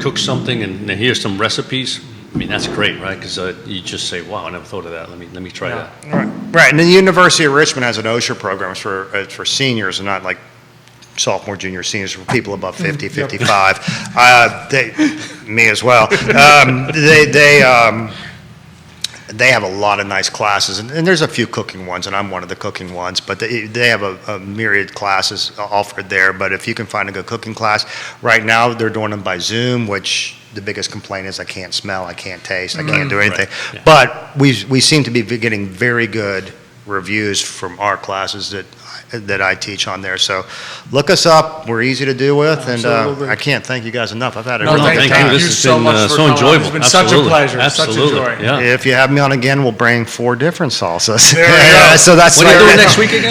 cook something and hear some recipes. I mean, that's great, right? Because you just say, "Wow, I never thought of that. Let me try that." Right, and the University of Richmond has an OSHA program for seniors and not like sophomore, junior, seniors, for people above 50, 55. Me as well. They have a lot of nice classes, and there's a few cooking ones, and I'm one of the cooking ones, but they have a myriad classes offered there. But if you can find a good cooking class, right now they're doing them by Zoom, which the biggest complaint is I can't smell, I can't taste, I can't do anything. Right. Yeah. But we seem to be getting very good reviews from our classes that I teach on there. So look us up. We're easy to do with, and Absolutely. I can't thank you guys enough. I've had a No, really thank good you. time. This has so been much for so coming on. enjoyable. It's been such a Absolutely. pleasure, such a Absolutely. joy. Yeah. If you have me on again, we'll bring 4 different salsas. There we go. So that's What are you my- doing next week again?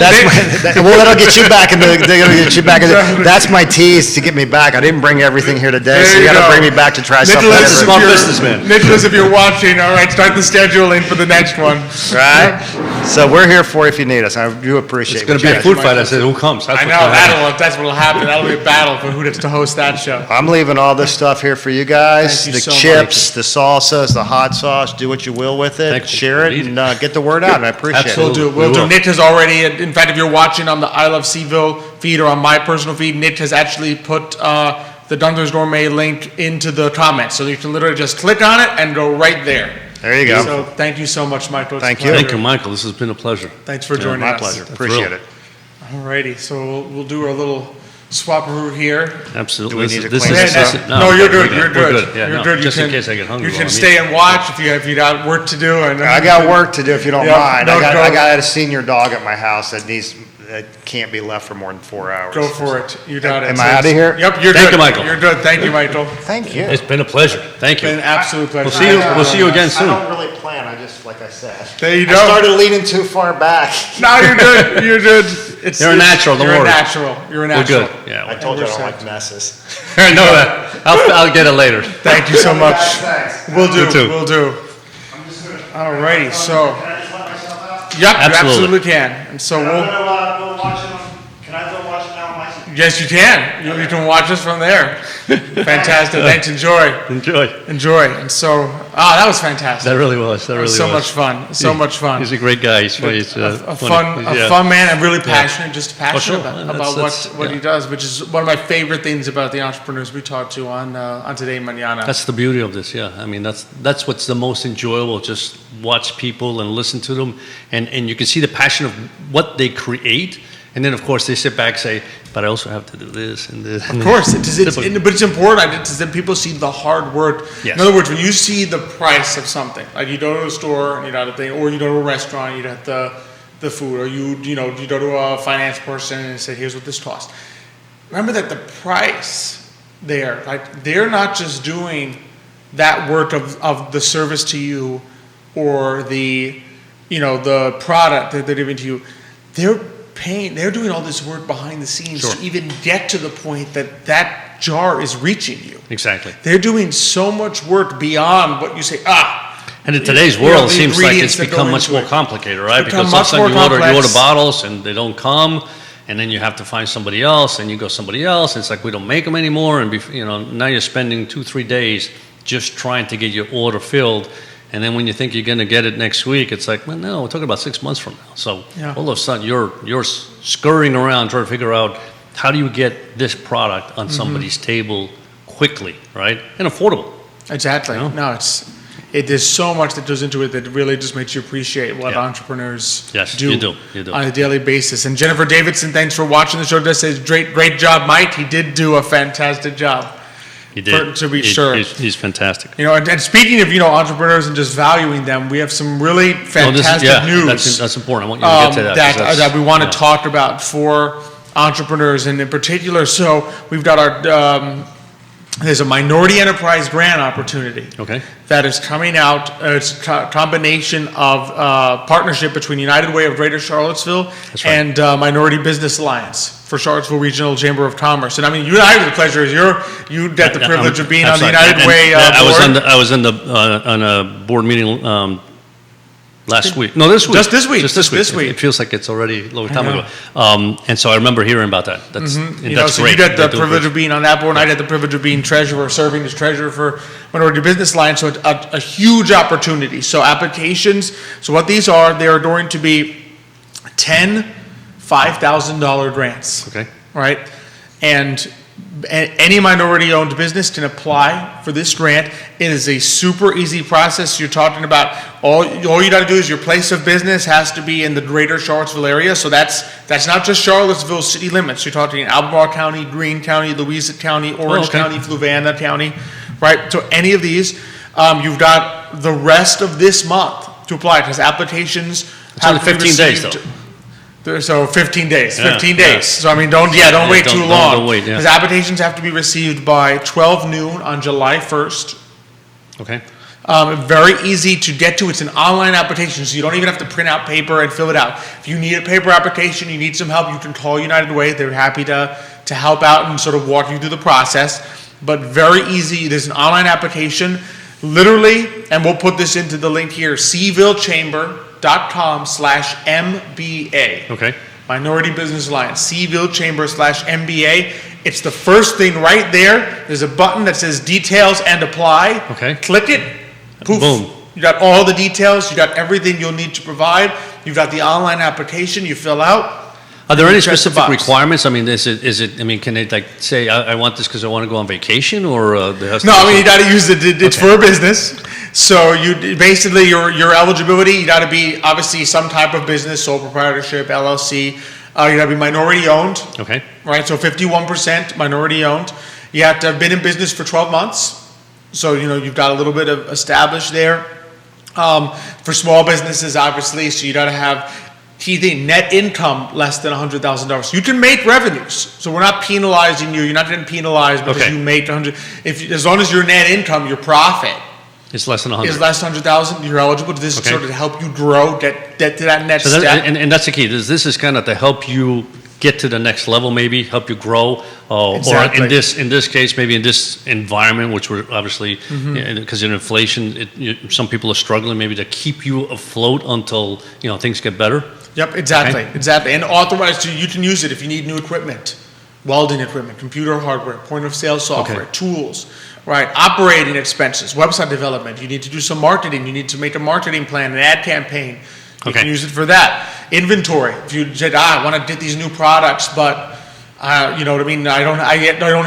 Well, that'll get you back into. That'll get you back into. That's my tease to get me back. I didn't bring everything here today, so you got to bring me back to try something Nicholas, different. Smart businessman. Nicholas, if you're watching, all right, start the scheduling for the next one. Right? So we're here for you if you need us. I do appreciate It's going what to be you a guys- food fight. I said, who comes? That's I what's know, gonna happen. that's what'll happen. That'll be a battle for who gets to host that show. I'm leaving all this stuff here for you guys. Thank you The so chips, the salsas, the hot sauce. Do what you will with it. Thank you. Share it and get the word out. And I appreciate Absolutely. it. We'll We do. will. Nick has already, in fact, if you're watching on the I Love CVille feed or on my personal feed, Nick has actually put the Gunther's Gourmet link into the comments. So you can literally just click on it and go right there. There you go. So thank you so much, Michael. It's a Thank you. pleasure. Thank you, Michael. This has been a pleasure. Thanks for joining My us. pleasure. That's Appreciate real. it. Alrighty, so we'll do our little swap-a-roo here. Absolutely. Do we need to This clean is- this this up? is- No, you're we're good, you're We're good. Yeah, You're no, good. just in case I get hungry. You while can I'm stay and watch if you got work to do. And I got work to do if you don't Yep. mind. No, I go. got a senior dog at my house that can't be left for more than 4 hours. Go for it. You got it. Am I outta here? Yep, you're Thank good. you, Michael. You're good. Thank you, Michael. Thank you. It's been a pleasure. Thank Been an you. absolute pleasure. We'll see you again soon. I don't really plan. I just, like I said. There you I go. started leaning too far back. No, you're good. You're good. You're a natural, don't You're worry. a natural. You're a We're natural. good. Yeah. I told you I don't 100%. like messes. I know that. I'll get it later. Thank you so much. Thanks. We'll do. You too. We'll do. I'm just gonna. Alrighty. So, Can I just let myself out? yep, you Absolutely. absolutely can. And so I'm we'll. gonna go watch it. Can I go watch it now on my? Yes, you can. You can watch us from there. Fantastic. Thanks. Enjoy. And so, that was fantastic. That really was. That really was. So much fun. So much fun. He's a great guy. He's A funny. fun man, and really passionate, just passionate sure. about That's- what he does, which is one of my favorite things about the entrepreneurs we talk to on Today Mañana. That's the beauty of this, yeah. I mean, that's what's the most enjoyable. Just watch people and listen to them, and you can see the passion of what they create. And then, of course, they sit back and say, but I also have to do this and this. Of course, but it's important that people see the hard work. Yes. In other words, when you see the price of something, like you go to a store and you got a thing, or you go to a restaurant and you got the food, or you go to a finance person and say, here's what this costs. Remember that the price there, like they're not just doing that work of the service to you or the product that they're giving to you. They're doing all this work behind the scenes Sure. to even get to the point that jar is reaching you. Exactly. They're doing so much work beyond what you say, And in today's You know, world, it the seems like ingredients it's that go become much into more it. complicated, right? Become Because much all of a more sudden you order complex. bottles and they don't come, and then you have to find somebody else, and you go somebody else, and it's like we don't make them anymore, and now you're spending 2-3 days just trying to get your order filled. And then when you think you're going to get it next week, it's like, well, no, we're talking about 6 months from now. So Yeah. all of a sudden, you're scurrying around trying to figure out how do you get this product on somebody's table quickly, right? And affordable. Exactly. You know? No, there's so much that goes into it that really just makes you appreciate what Yeah. entrepreneurs Yes, do, you do. on a daily basis. And Jennifer Davidson, thanks for watching the show. Just says, great job, Mike. He did do a fantastic job. You did. To be sure. He's fantastic. And speaking of entrepreneurs and just valuing them, we have some really fantastic news. That's important. I want you to get to that. 'Cause that we want to yeah. talk about for entrepreneurs, and in particular, so we've got there's a minority enterprise grant opportunity. Okay. That is coming out. It's a combination of partnership between United Way of Greater Charlottesville That's right. and Minority Business Alliance for Charlottesville Regional Chamber of Commerce. And I mean, you and I have the pleasure. You get the privilege of being on the United Way board. I was on a board meeting last week. No, this week. Just this week. Just this week. This week. It feels like it's already a long time I ago. And so I remember hearing about that. That's that's So great. you get the They do privilege great. of being on that board, and I had the privilege of being serving as treasurer for Minority Business Alliance, so it's a huge opportunity. So applications, so what these are, they are going to be 10 $5,000 grants. Okay. Right? And any minority-owned business can apply for this grant. It is a super easy process. You're talking about all you got to do is your place of business has to be in the greater Charlottesville area. So that's not just Charlottesville city limits. You're talking Albemarle County, Greene County, Louisa County, Orange okay. County, Fluvanna County, right? So any of these, you've got the rest of this month to apply because applications It's only have to be 15 days, received- though. So 15 days, Yeah, 15 yeah. days. So I mean, don't wait too don't long. wait, yeah. Because applications have to be received by 12 noon on July 1st. Okay. Very easy to get to. It's an online application, so you don't even have to print out paper and fill it out. If you need a paper application, you need some help, you can call United Way. They're happy to help out and sort of walk you through the process. But very easy. There's an online application. Literally, and we'll put this into the link here, CVilleChamber.com/MBA. Okay. Minority Business Alliance, CVilleChamber/MBA. It's the first thing right there. There's a button that says details and apply. Okay. Click it. Poof. Boom. You got all the details. You got everything you'll need to provide. You've got the online application you fill out. Are there any Check the specific box. requirements? I mean, is it? I mean, can they like say I want this because I want to go on vacation, or there has to No, be I mean, you some- got to use it. It's Okay. for a business. So you basically your eligibility, you got to be obviously some type of business, sole proprietorship, LLC. You got to be minority owned, Okay. right? So 51% minority owned. You have to have been in business for 12 months. So you've got a little bit of established there. For small businesses, obviously, so you got to have net income less than $100,000. You can make revenues, so we're not penalizing you. You're not getting penalized because Okay. you make 100. As long as your net income, your profit It's less than 100. is less than 100,000, you're eligible to this Okay. sort of help you grow, get to that next So that, step. and that's the key. This is kind of to help you get to the next level, maybe help you grow, Exactly. or in this case, maybe in this environment, which we're obviously because in inflation, some people are struggling, maybe to keep you afloat until things get better. Yep, exactly, Okay. exactly. And authorized to, you can use it if you need new equipment, welding equipment, computer hardware, point of sale software, Okay. tools, right? Operating expenses, website development. You need to do some marketing. You need to make a marketing plan, an ad campaign. You Okay. can use it for that. Inventory. If you said, I want to get these new products, but you know what I mean? I don't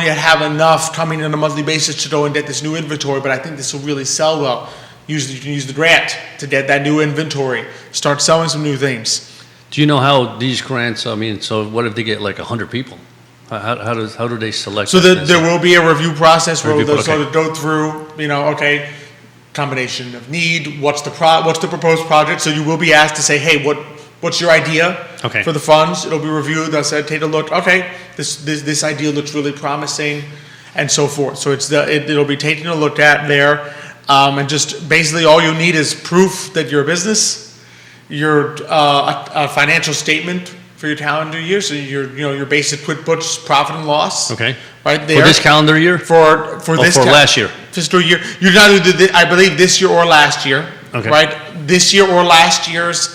yet have enough coming on a monthly basis to go and get this new inventory, but I think this will really sell well. You can use the grant to get that new inventory. Start selling some new things. Do you know how these grants, I mean, so what if they get like 100 people? How do they select? So that? there will be a review process where Review, they'll okay. sort of go through, okay, combination of need, what's the proposed project? So you will be asked to say, hey, what's your idea Okay. for the funds? It'll be reviewed. They'll say, take a look. Okay, this idea looks really promising, and so forth. So it'll be taken a look at there, and just basically all you need is proof that you're a business, a financial statement for your calendar year. So your basic QuickBooks profit and loss. Okay. Right there. For this calendar year? For this for last year? fiscal year. You either did, I believe, this year or last year. Okay. Right? This year or last year's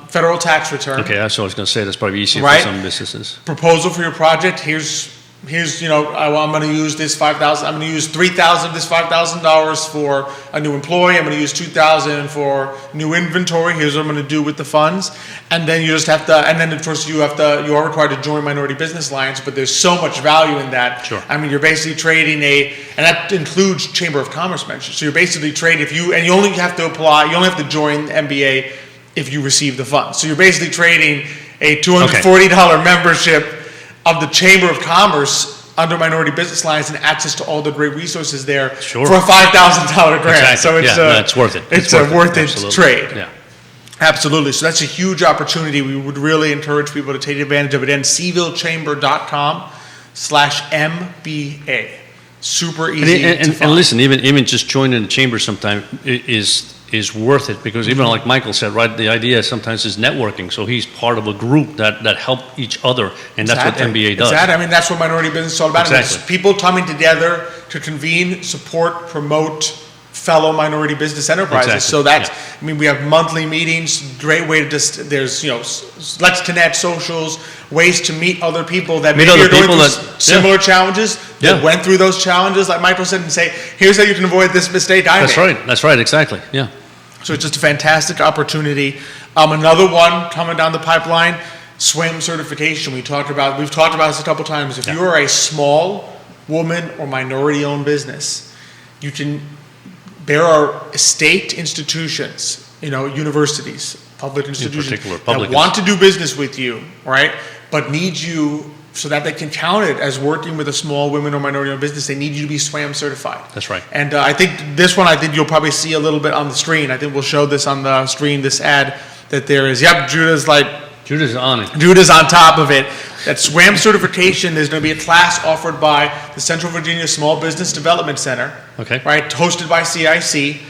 federal tax return. Okay, that's what I was going to say. That's probably easier Right. for some businesses. Proposal for your project. Here's I'm going to use this $5,000. I'm going to use $3,000 of this $5,000 for a new employee. I'm going to use $2,000 for new inventory. Here's what I'm going to do with the funds. And then you just have to, and then of course you are required to join Minority Business Alliance, but there's so much value in that. Sure. I mean, you're basically trading and that includes Chamber of Commerce members. So you're basically trading, and you only have to apply, you only have to join the MBA if you receive the funds. So you're basically trading a $240 membership of the Chamber of Commerce under Minority Business Alliance and access to all the great resources there Sure. for a $5,000 grant. Exactly. So it's Yeah, no, it's worth it. It's a worth it Absolutely. trade. Yeah. Absolutely. So that's a huge opportunity. We would really encourage people to take advantage of it. And CVilleChamber.com/MBA. Super easy to And find. listen, even just joining the chamber sometime is worth it, because even like Michael said, right, the idea sometimes is networking. So he's part of a group that help each other, and that's what MBA does. Exactly. I mean, that's what Minority Business is all about. Exactly. It's people coming together to convene, support, promote fellow minority business enterprises. Exactly. So that's, Yeah. I mean, we have monthly meetings, great way to just, there's, let's connect socials, ways to meet other people that Meet maybe other are going people through that- similar challenges, that Yeah. went through those challenges, like Michael said, and say, here's how you can avoid this mistake I made. That's right, exactly, yeah. So it's just a fantastic opportunity. Another one coming down the pipeline, SWAM certification. We've talked about this a couple times. If you are a small woman or minority-owned business, there are state institutions, universities, public institutions particular, that public want to do business with you, right? But need you so that they can count it as working with a small women or minority-owned business. They need you to be SWAM certified. That's right. And I think you'll probably see a little bit on the screen. I think we'll show this on the screen, this ad that there is. Yep, Judah's on it. Judah's on top of it. That SWAM certification, there's going to be a class offered by the Central Virginia Small Business Development Center. Okay. Right, hosted by CIC.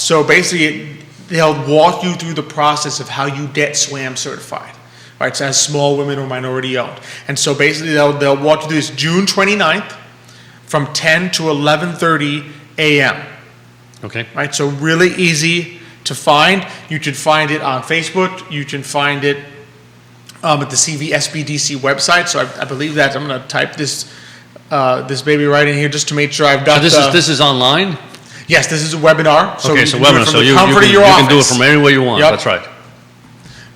So basically, they'll walk you through the process of how you get SWAM certified. Right, so as small women or minority owned. And so basically they'll walk you through this June 29th from 10 to 11:30 a.m. Okay. Right, so really easy to find. You can find it on Facebook. You can find it at the CVSBDC website. So I believe that I'm going to type this baby right in here just to make sure I've got This is online? Yes, this is a webinar. So Okay, you so can do it webinar, from so the you comfort of can your do it office. from anywhere you want, Yep. that's right.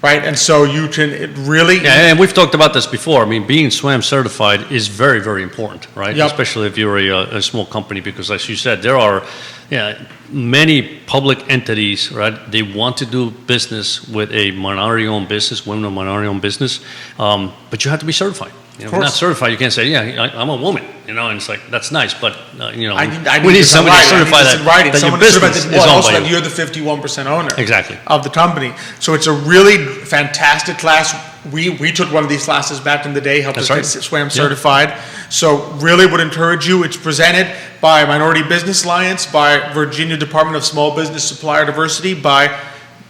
Right, and so you can really. Yeah, and we've talked about this before. I mean, being SWAM certified is very, very important, right? Yep. Especially if you're a small company, because as you said, there are many public entities, right? They want to do business with a minority-owned business, women or minority-owned business, but you have to be certified. If you're not certified, you can't say, I'm a woman, and it's like, that's nice, but, I we need somebody to certify that your Someone business certified is owned also by that you. you're the 51% owner. Exactly. Of the company. So it's a really fantastic class. We took one of these classes back in the day, helped That's us right. get SWAM Yeah. certified. So really would encourage you. It's presented by Minority Business Alliance, by Virginia Department of Small Business Supplier Diversity, by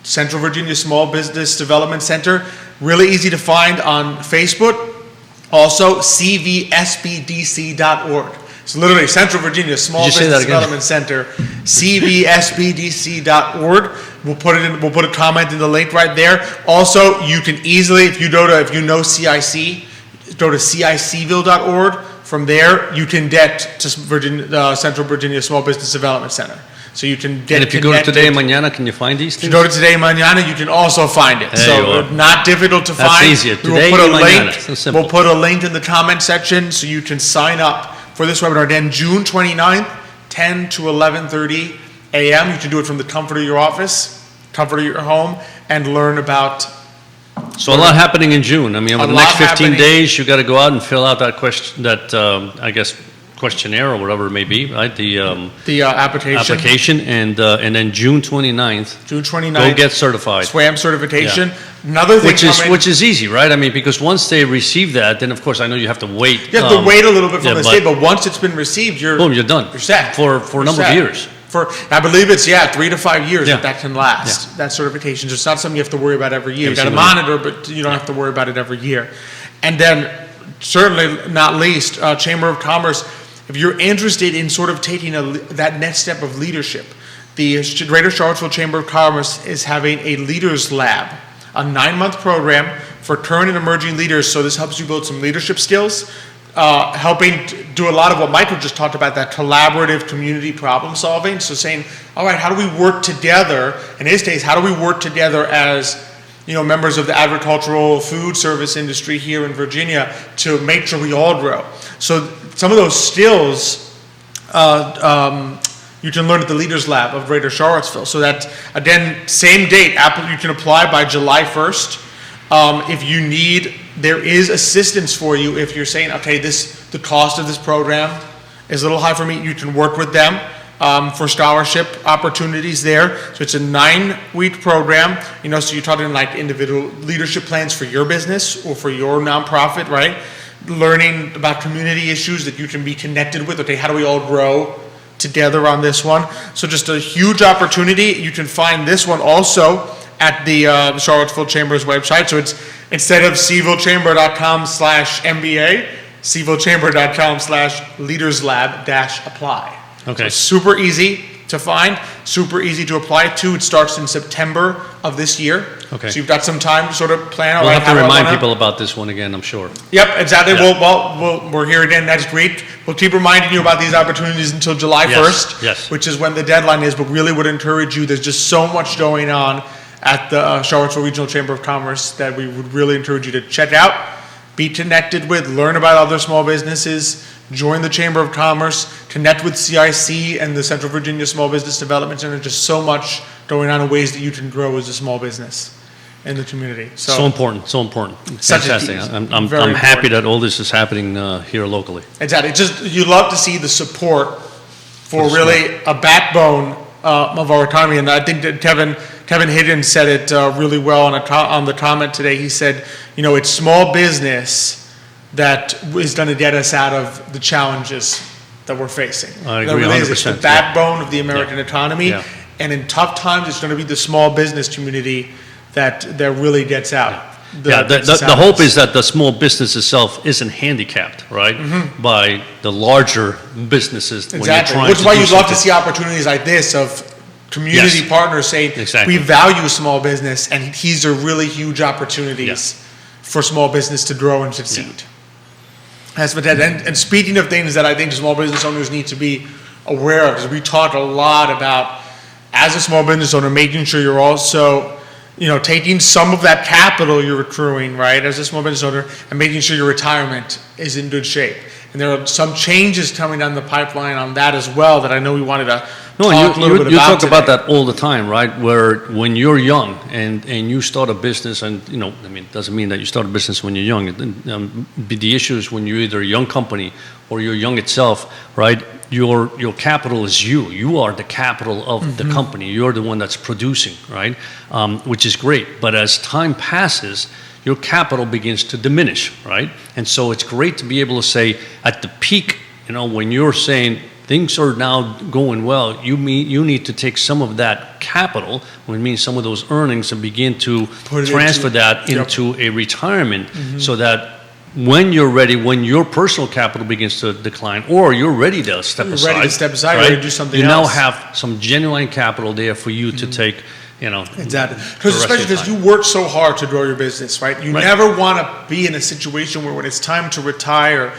Central Virginia Small Business Development Center. Really easy to find on Facebook. Also, cvsbdc.org. It's literally Central Virginia Small Did you say Business that again? Development Center, cvsbdc.org. We'll put a comment in the link right there. Also, you can easily, if you know CIC, go to CICville.org. From there, you can get to Central Virginia Small Business Development Center. So you can get And if you go to Today and Mañana, can you find these If you things? go to Today and Mañana, you can also find it. There So you are. not difficult to That's find. easier. We will Today put a and Mañana. link. So simple. We'll put a link in the comment section so you can sign up for this webinar. Again, June 29th, 10 to 11:30 a.m. You can do it from the comfort of your office, comfort of your home, and learn about. So a lot happening in June. I mean, over A the lot next 15 happening. days, you got to go out and fill out that question, I guess, questionnaire or whatever it may be, right? The application. And then June 29th, June go 29th. get certified. SWAM certification. Another thing Which is easy, right? I mean, because once they receive that, then of course I know you have to wait. you have to wait a little bit from yeah, the but- state, but once it's been received, Boom, you're done. You're set. For a You're number of set. years. I believe it's 3 to 5 years Yeah. that can last, that certification. So it's not something you have to worry about every year. You got to Every single monitor, but you don't have to worry about it every year. And then, certainly not least, Chamber of Commerce, if you're interested in sort of taking that next step of leadership, the Greater Charlottesville Chamber of Commerce is having a Leaders Lab, a 9-month program for current and emerging leaders. So this helps you build some leadership skills, helping do a lot of what Michael just talked about, that collaborative community problem solving. So saying, all right, how do we work together? In his case, how do we work together as members of the agricultural food service industry here in Virginia to make sure we all grow? So some of those skills you can learn at the Leaders Lab of Greater Charlottesville. So that, again, same date, you can apply by July 1st. If you need, there is assistance for you if you're saying, okay, the cost of this program is a little high for me. You can work with them for scholarship opportunities there. So it's a 9-week program, so you're talking like individual leadership plans for your business or for your nonprofit, right? Learning about community issues that you can be connected with. Okay, how do we all grow together on this one? So just a huge opportunity. You can find this one also at the Charlottesville Chamber's website. So it's, instead of CVilleChamber.com/MBA, CVilleChamber.com/LeadersLab-apply. Okay. So it's super easy to find, super easy to apply to. It starts in September of this year. Okay. So you've got some time to sort of plan out. We'll right, have to how do I remind wanna- people about this one again, I'm sure. Yep, exactly. Yeah. We're here again next week. We'll keep reminding you about these opportunities until July Yes, 1st, yes. which is when the deadline is, but really would encourage you. There's just so much going on at the Charlottesville Regional Chamber of Commerce that we would really encourage you to check out, be connected with, learn about other small businesses, join the Chamber of Commerce, connect with CIC and the Central Virginia Small Business Development Center. Just so much going on in ways that you can grow as a small business in the community. So important. Such a Fantastic. piece. I'm Very happy important. that all this is happening here locally. Exactly. Just, you love to see the support for really a backbone of our economy. And I think that Kevin Higgins said it really well on the comment today. He said, it's small business that is going to get us out of the challenges that we're facing. I That agree really is. It's 100%, the backbone of the American economy. Yeah. And in tough times, it's going to be the small business community that really gets out. The hope is that the small business itself isn't handicapped, right, by the larger businesses when you're Exactly. trying Which to is why do you'd love to something. see opportunities like this of community Yes. partners saying, Exactly. we value small business, and these are really huge opportunities for small business to grow and succeed. That's fantastic. And speaking of things that I think small business owners need to be aware of, because we talk a lot about, as a small business owner, making sure you're also taking some of that capital you're accruing, right, as a small business owner, and making sure your retirement is in good shape. And there are some changes coming down the pipeline on that as well that I know we wanted to talk a little bit you about talk about today. that all the time, right? Where when you're young and you start a business, and it doesn't mean that you start a business when you're young. The issue is when you're either a young company or you're young itself, right? Your capital is you. You are the capital of the company. You're the one that's producing, right? Which is great. But as time passes, your capital begins to diminish, right? And so it's great to be able to say at the peak, when you're saying things are now going well, you need to take some of that capital, which means some of those earnings, and begin to Put it transfer into- that Yep. into a retirement so that when you're ready, when your personal capital begins to decline, or you're ready to step You're aside. ready to step aside, right? ready to do something you else. now have some genuine capital there for you to take, Exactly. the Because rest of especially your because time. you work so hard to grow your business, right? You Right. never want to be in a situation where when it's time to retire,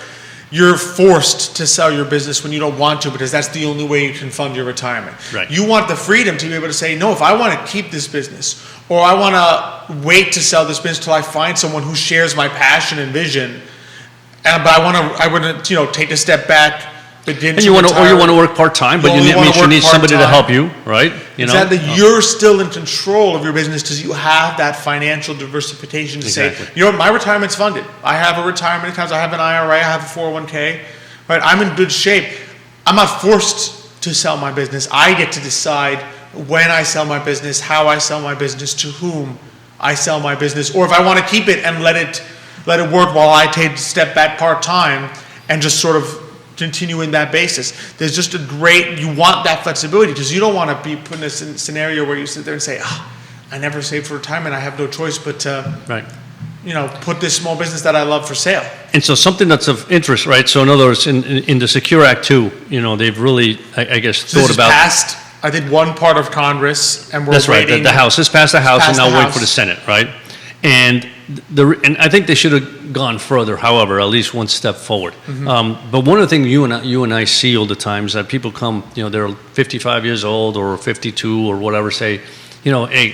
you're forced to sell your business when you don't want to, because that's the only way you can fund your retirement. Right. You want the freedom to be able to say, no, if I want to keep this business, or I want to wait to sell this business till I find someone who shares my passion and vision, but I want to, take a step back, begin And to you want to, or you retire. want to work part-time, but You only wanna you work need somebody to part-time. help you, right? Exactly. You're still in control of your business because you have that financial diversification to Exactly. say, my retirement's funded. I have a retirement account, I have an IRA, I have a 401k, right? I'm in good shape. I'm not forced to sell my business. I get to decide when I sell my business, how I sell my business, to whom I sell my business, or if I want to keep it and let it work while I take a step back part-time and just sort of continue in that basis. There's just you want that flexibility because you don't want to be put in a scenario where you sit there and say, I never saved for retirement, I have no choice but to, Right. put this small business that I love for sale. And so something that's of interest, right? So in other words, in the Secure Act too, they've really, I guess, So thought this is about. passed, I think, one part of Congress, and we're That's right. waiting. The House has passed the House, and Passed now the wait House. for the Senate, right? And and I think they should have gone further. However, at least one step forward. But one of the things you and I see all the time is that people come, they're 55 years old or 52 or whatever, say, hey,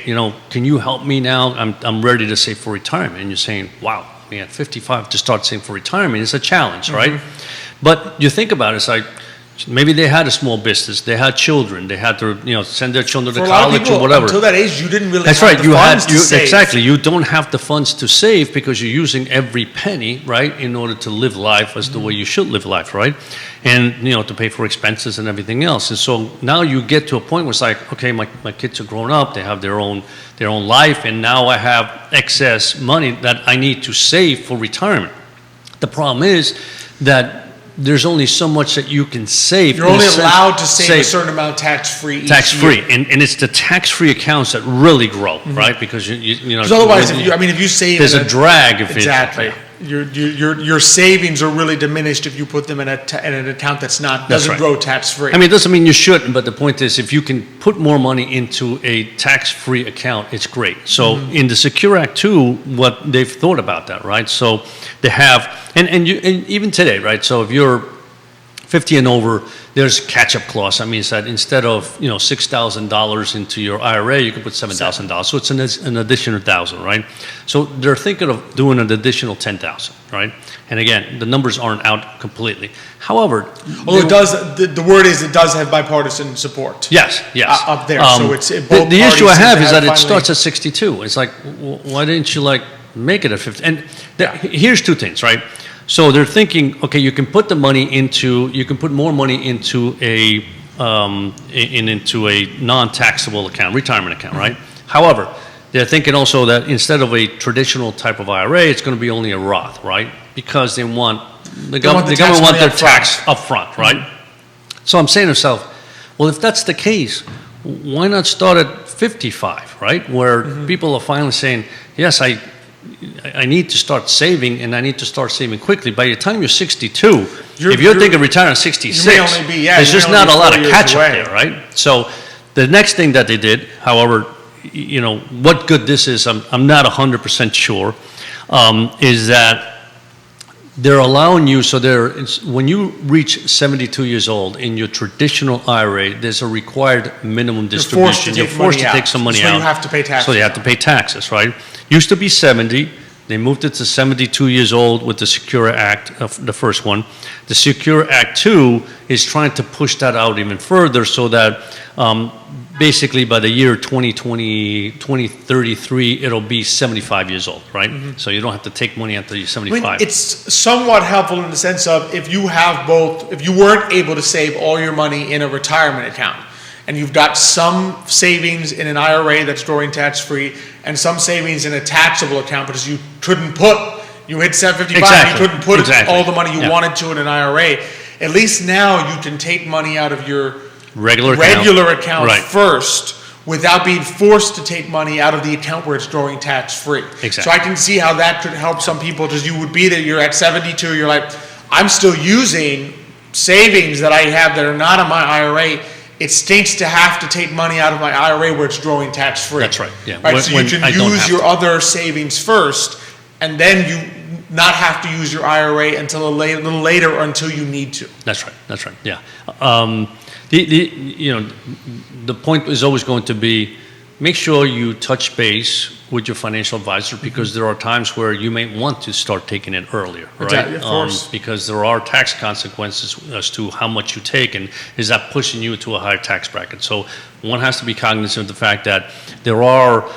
can you help me now? I'm ready to save for retirement. And you're saying, wow, at 55 to start saving for retirement is a challenge, right? But you think about it, it's like, maybe they had a small business, they had children, they had to, send their children to For a lot of college people, or whatever. until that age, you didn't really That's have right. the funds to save. Exactly. You don't have the funds to save because you're using every penny, right, in order to live life as the way you should live life, right? And to pay for expenses and everything else. And so now you get to a point where it's like, okay, my kids are grown up, they have their own life, and now I have excess money that I need to save for retirement. The problem is that there's only so much that you can save. You're only allowed to save a certain amount tax-free each year. Tax-free, and it's the tax-free accounts that really grow, right? Because Because otherwise, if you save, there's a drag if exactly. Your savings are really diminished if you put them in an account doesn't right. grow tax-free. I mean, it doesn't mean you shouldn't, but the point is, if you can put more money into a tax-free account, it's great. So in the Secure Act too, what they've thought about that, right? So they have, and even today, right? So if you're 50 and over, there's catch-up clause. That means that instead of $6,000 into your IRA, you can put $7,000. So it's an additional $1,000, right? So they're thinking of doing an additional $10,000, right? And again, the numbers aren't out completely. However, although it does, the word is it does have bipartisan support. yes, Up there, so it's both the issue I parties seem have to is that it finally- starts at 62. It's like, why didn't you make it at 50? And here's two things, right? So they're thinking, okay, you can put more money into a non-taxable account, retirement account, right? However, they're thinking also that instead of a traditional type of IRA, it's going to be only a Roth, right? Because the government want their tax up front, right? So I'm saying to myself, well, if that's the case, why not start at 55, right? Where people are finally saying, yes, I need to start saving, and I need to start saving quickly. By the time you're 62, if you're thinking of retiring at 66, there's just not a lot of catch-up there, right? So the next thing that they did, however, what good this is, I'm not 100% sure, is that they're allowing you, when you reach 72 years old in your traditional IRA, there's a required minimum distribution. You're forced to take some money out. So you have to pay taxes. So you have to pay taxes, right? Used to be 70. They moved it to 72 years old with the Secure Act, the first one. The Secure Act 2 is trying to push that out even further so that basically by the year 2033, it'll be 75 years old, right? So you don't have to take money until you're 75. I mean, it's somewhat helpful in the sense of if you weren't able to save all your money in a retirement account, and you've got some savings in an IRA that's growing tax-free, and some savings in a taxable account because you hit 755, Exactly. you couldn't put all the money you Yeah. wanted to in an IRA. At least now you can take money out of your regular account Right. first, without being forced to take money out of the account where it's growing tax-free. Exactly. So I can see how that could help some people, because you would be there, you're at 72, you're like, I'm still using savings that I have that are not in my IRA. It stinks to have to take money out of my IRA where it's growing tax-free. That's right, yeah. Right, so you When can I don't use have your to. other savings first, and then you not have to use your IRA until a little later or until you need to. That's right, yeah. The point is always going to be, make sure you touch base with your financial advisor, because there are times where you may want to start taking it earlier, right? Exactly, of course. Because there are tax consequences as to how much you take, and is that pushing you to a higher tax bracket? So one has to be cognizant of the fact that there are,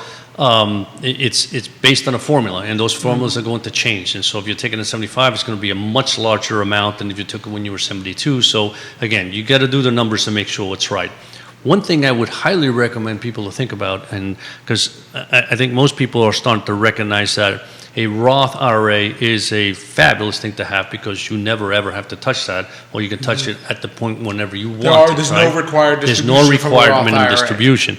it's based on a formula, and those formulas are going to change. And so if you're taking a 75, it's going to be a much larger amount than if you took it when you were 72. So again, you got to do the numbers to make sure it's right. One thing I would highly recommend people to think about, and because I think most people are starting to recognize that a Roth IRA is a fabulous thing to have, because you never ever have to touch that, or you can touch it at the point whenever you want. There's right? no required There's distribution. no from a required Roth minimum IRA. distribution.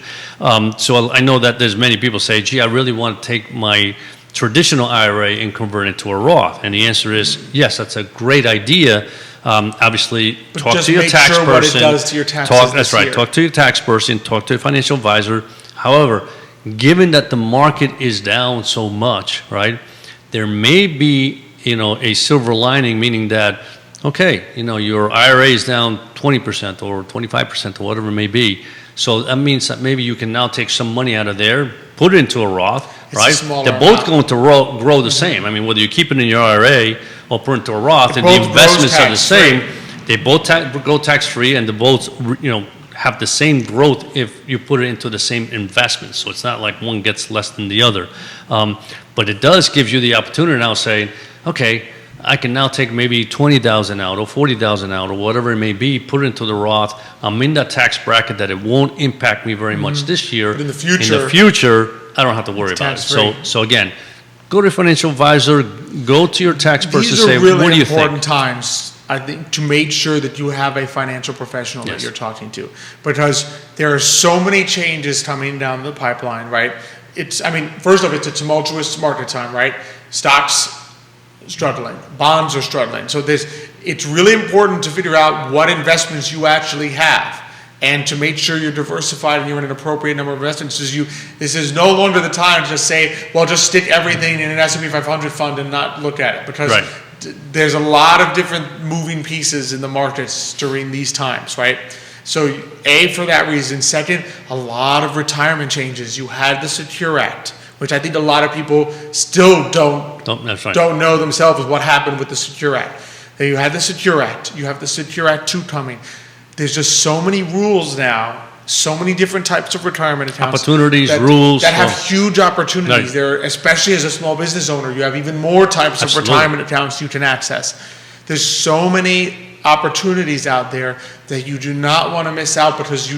So I know that there's many people say, gee, I really want to take my traditional IRA and convert it to a Roth. And the answer is yes, that's a great idea. Obviously, But talk just to your make tax sure person. what it does to your taxes That's this right. year. Talk to your tax person. Talk to a financial advisor. However, given that the market is down so much, right, there may be, a silver lining, meaning that, okay, your IRA is down 20% or 25% or whatever it may be. So that means that maybe you can now take some money out of there, put it into a Roth, It's a right? smaller They're both amount. going to grow the same. I mean, whether you keep it in your IRA or put it into a Roth, and the both grows investments are the same, tax-free. they both grow tax-free, and they both, have the same growth if you put it into the same investment. So it's not like one gets less than the other. But it does give you the opportunity now saying, okay, I can now take maybe 20,000 out or 40,000 out or whatever it may be, put it into the Roth. I'm in that tax bracket that it won't impact me very much this year. But in the future, I don't have to worry about it. tax-free. So again, go to a financial advisor, go to your tax person, These say, are really what do you think? important times, I think, to make sure that you have a financial professional that Yes. you're talking to, because there are so many changes coming down the pipeline, right? First off, it's a tumultuous market time, right? Stocks struggling, bonds are struggling. So it's really important to figure out what investments you actually have, and to make sure you're diversified and you're in an appropriate number of investments. This is no longer the time to just say, well, just stick everything in an S&P 500 fund and not look at it, because Right. there's a lot of different moving pieces in the markets during these times, right? So for that reason. Second, a lot of retirement changes. You had the Secure Act, which I think a lot of people still That's right. don't know themselves what happened with the Secure Act. Then you had the Secure Act. You have the Secure Act 2 coming. There's just so many rules now, so many different types of retirement accounts. Opportunities, rules. That have huge opportunities. Right. There, especially as a small business owner, you have even more types Absolutely. of retirement accounts you can access. There's so many opportunities out there that you do not want to miss out, because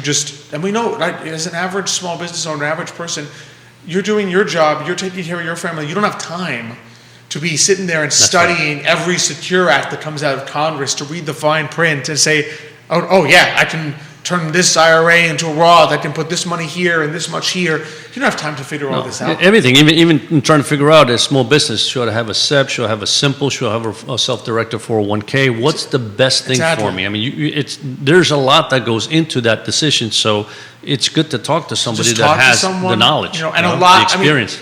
and we know, like, as an average small business owner, average person, you're doing your job, you're taking care of your family, you don't have time to be sitting there and studying every Secure Act that comes out of Congress, to read the fine print and say, oh yeah, I can turn this IRA into a Roth, I can put this money here and this much here. You don't have time to figure all this out. Everything, even trying to figure out a small business, should I have a SEP, should I have a simple, should I have a self-directed 401k? What's the best thing Exactly. for me? I mean, there's a lot that goes into that decision, so it's good to talk to somebody Just that talk to has someone, the knowledge, and the a lot, experience.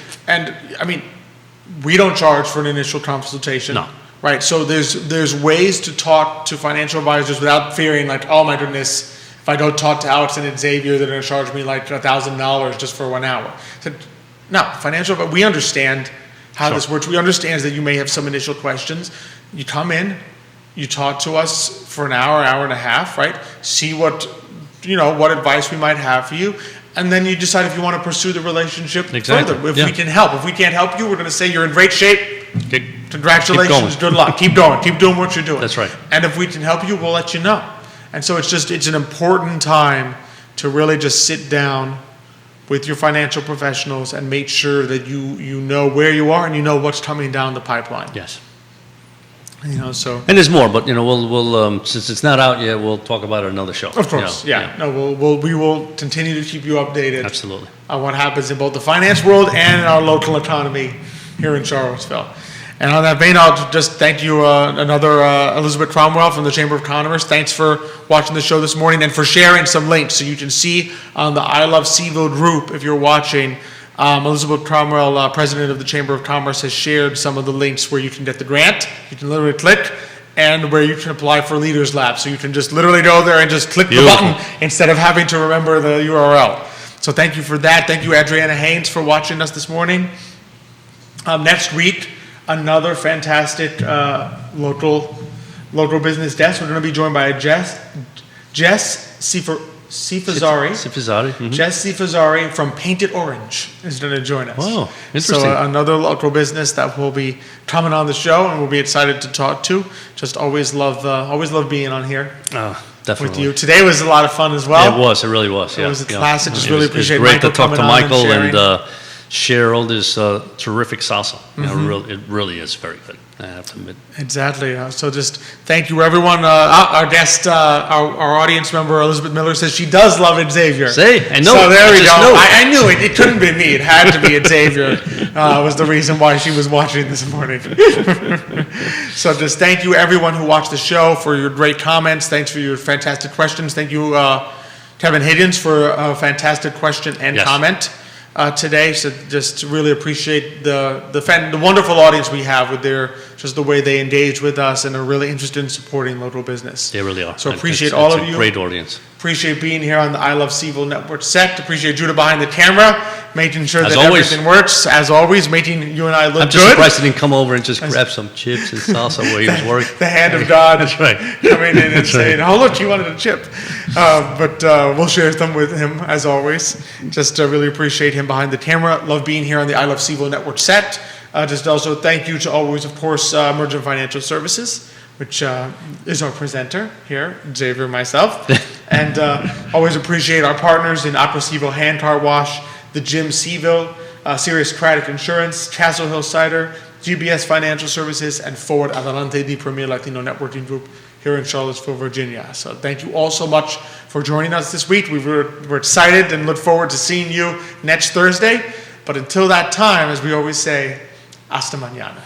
We don't charge for an initial consultation. No. Right, so there's ways to talk to financial advisors without fearing like, oh my goodness, if I don't talk to Alex and Xavier, they're gonna charge me like $1,000 just for 1 hour. So, no, we understand how Sure. this works. We understand that you may have some initial questions. You come in, you talk to us for an hour, hour and a half, right? See what advice we might have for you. And then you decide if you want to pursue the relationship Exactly, further. If yeah. we can help. If we can't help you, we're going to say you're in great shape. Okay. Congratulations, Keep going. good luck. Keep going. Keep doing what you're doing. That's right. And if we can help you, we'll let you know. And so it's an important time to really just sit down with your financial professionals and make sure that you know where you are and you know what's coming down the pipeline. Yes. So. And there's more, but, we'll, since it's not out yet, we'll talk about it another show. Of course, yeah. No, we will continue to keep you updated. Absolutely. On what happens in both the finance world and in our local economy here in Charlottesville. And on that vein, I'll just thank you, another Elizabeth Cromwell from the Chamber of Commerce. Thanks for watching the show this morning and for sharing some links. So you can see on the I Love CVille group, if you're watching, Elizabeth Cromwell, president of the Chamber of Commerce, has shared some of the links where you can get the grant. You can literally click, and where you can apply for Leaders Lab. So you can just literally go there and just click the button instead of having to remember the URL. So thank you for that. Thank you, Adriana Haynes, for watching us this morning. Next week, another fantastic local business desk. We're going to be joined by Jess Sifazari. Mm-hmm. Jess Sifazari from Painted Orange is going to join us. Wow, interesting. So another local business that will be coming on the show, and we'll be excited to talk to. Just always love being on here. Definitely. With you. Today was a lot of fun as well. It really was. It was a class. I just really appreciate it was great Michael to talk to coming on Michael and share all this terrific salsa. It really is very good, I have to admit. Exactly. So just thank you, everyone. Our guest, our audience member, Elizabeth Miller, says she does love Xavier. See? I know. So there we go. Know. I knew it. It couldn't be me. It had to be Xavier. Was the reason why she was watching this morning. So just thank you, everyone who watched the show, for your great comments. Thanks for your fantastic questions. Thank you, Kevin Higgins, for a fantastic question and comment. Today, so just really appreciate the wonderful audience we have with just the way they engage with us and are really interested in supporting local business. They really are. So appreciate all of you. Great audience. being here on the I Love CVille Network set. Appreciate Judah behind the camera, making sure As that always. everything works. As always, making you and I look I'm just good. surprised he didn't come over and just grab some chips and salsa where he was working. The hand of God. That's right. Coming in and That's saying, right. "Oh, look, you wanted a chip." But we'll share them with him as always. Just really appreciate him behind the camera. Love being here on the I Love CVille Network set. Just also thank you to always, of course, Emergent Financial Services, which is our presenter here, Xavier and myself. And always appreciate our partners in Aqua CVille Hand Car Wash, the Gym CVille, Serious Craddock Insurance, Castle Hill Cider, GBS Financial Services, and Forward Adelante, the premier Latino networking group here in Charlottesville, Virginia. So thank you all so much for joining us this week. We're excited and look forward to seeing you next Thursday. But until that time, as we always say, hasta mañana.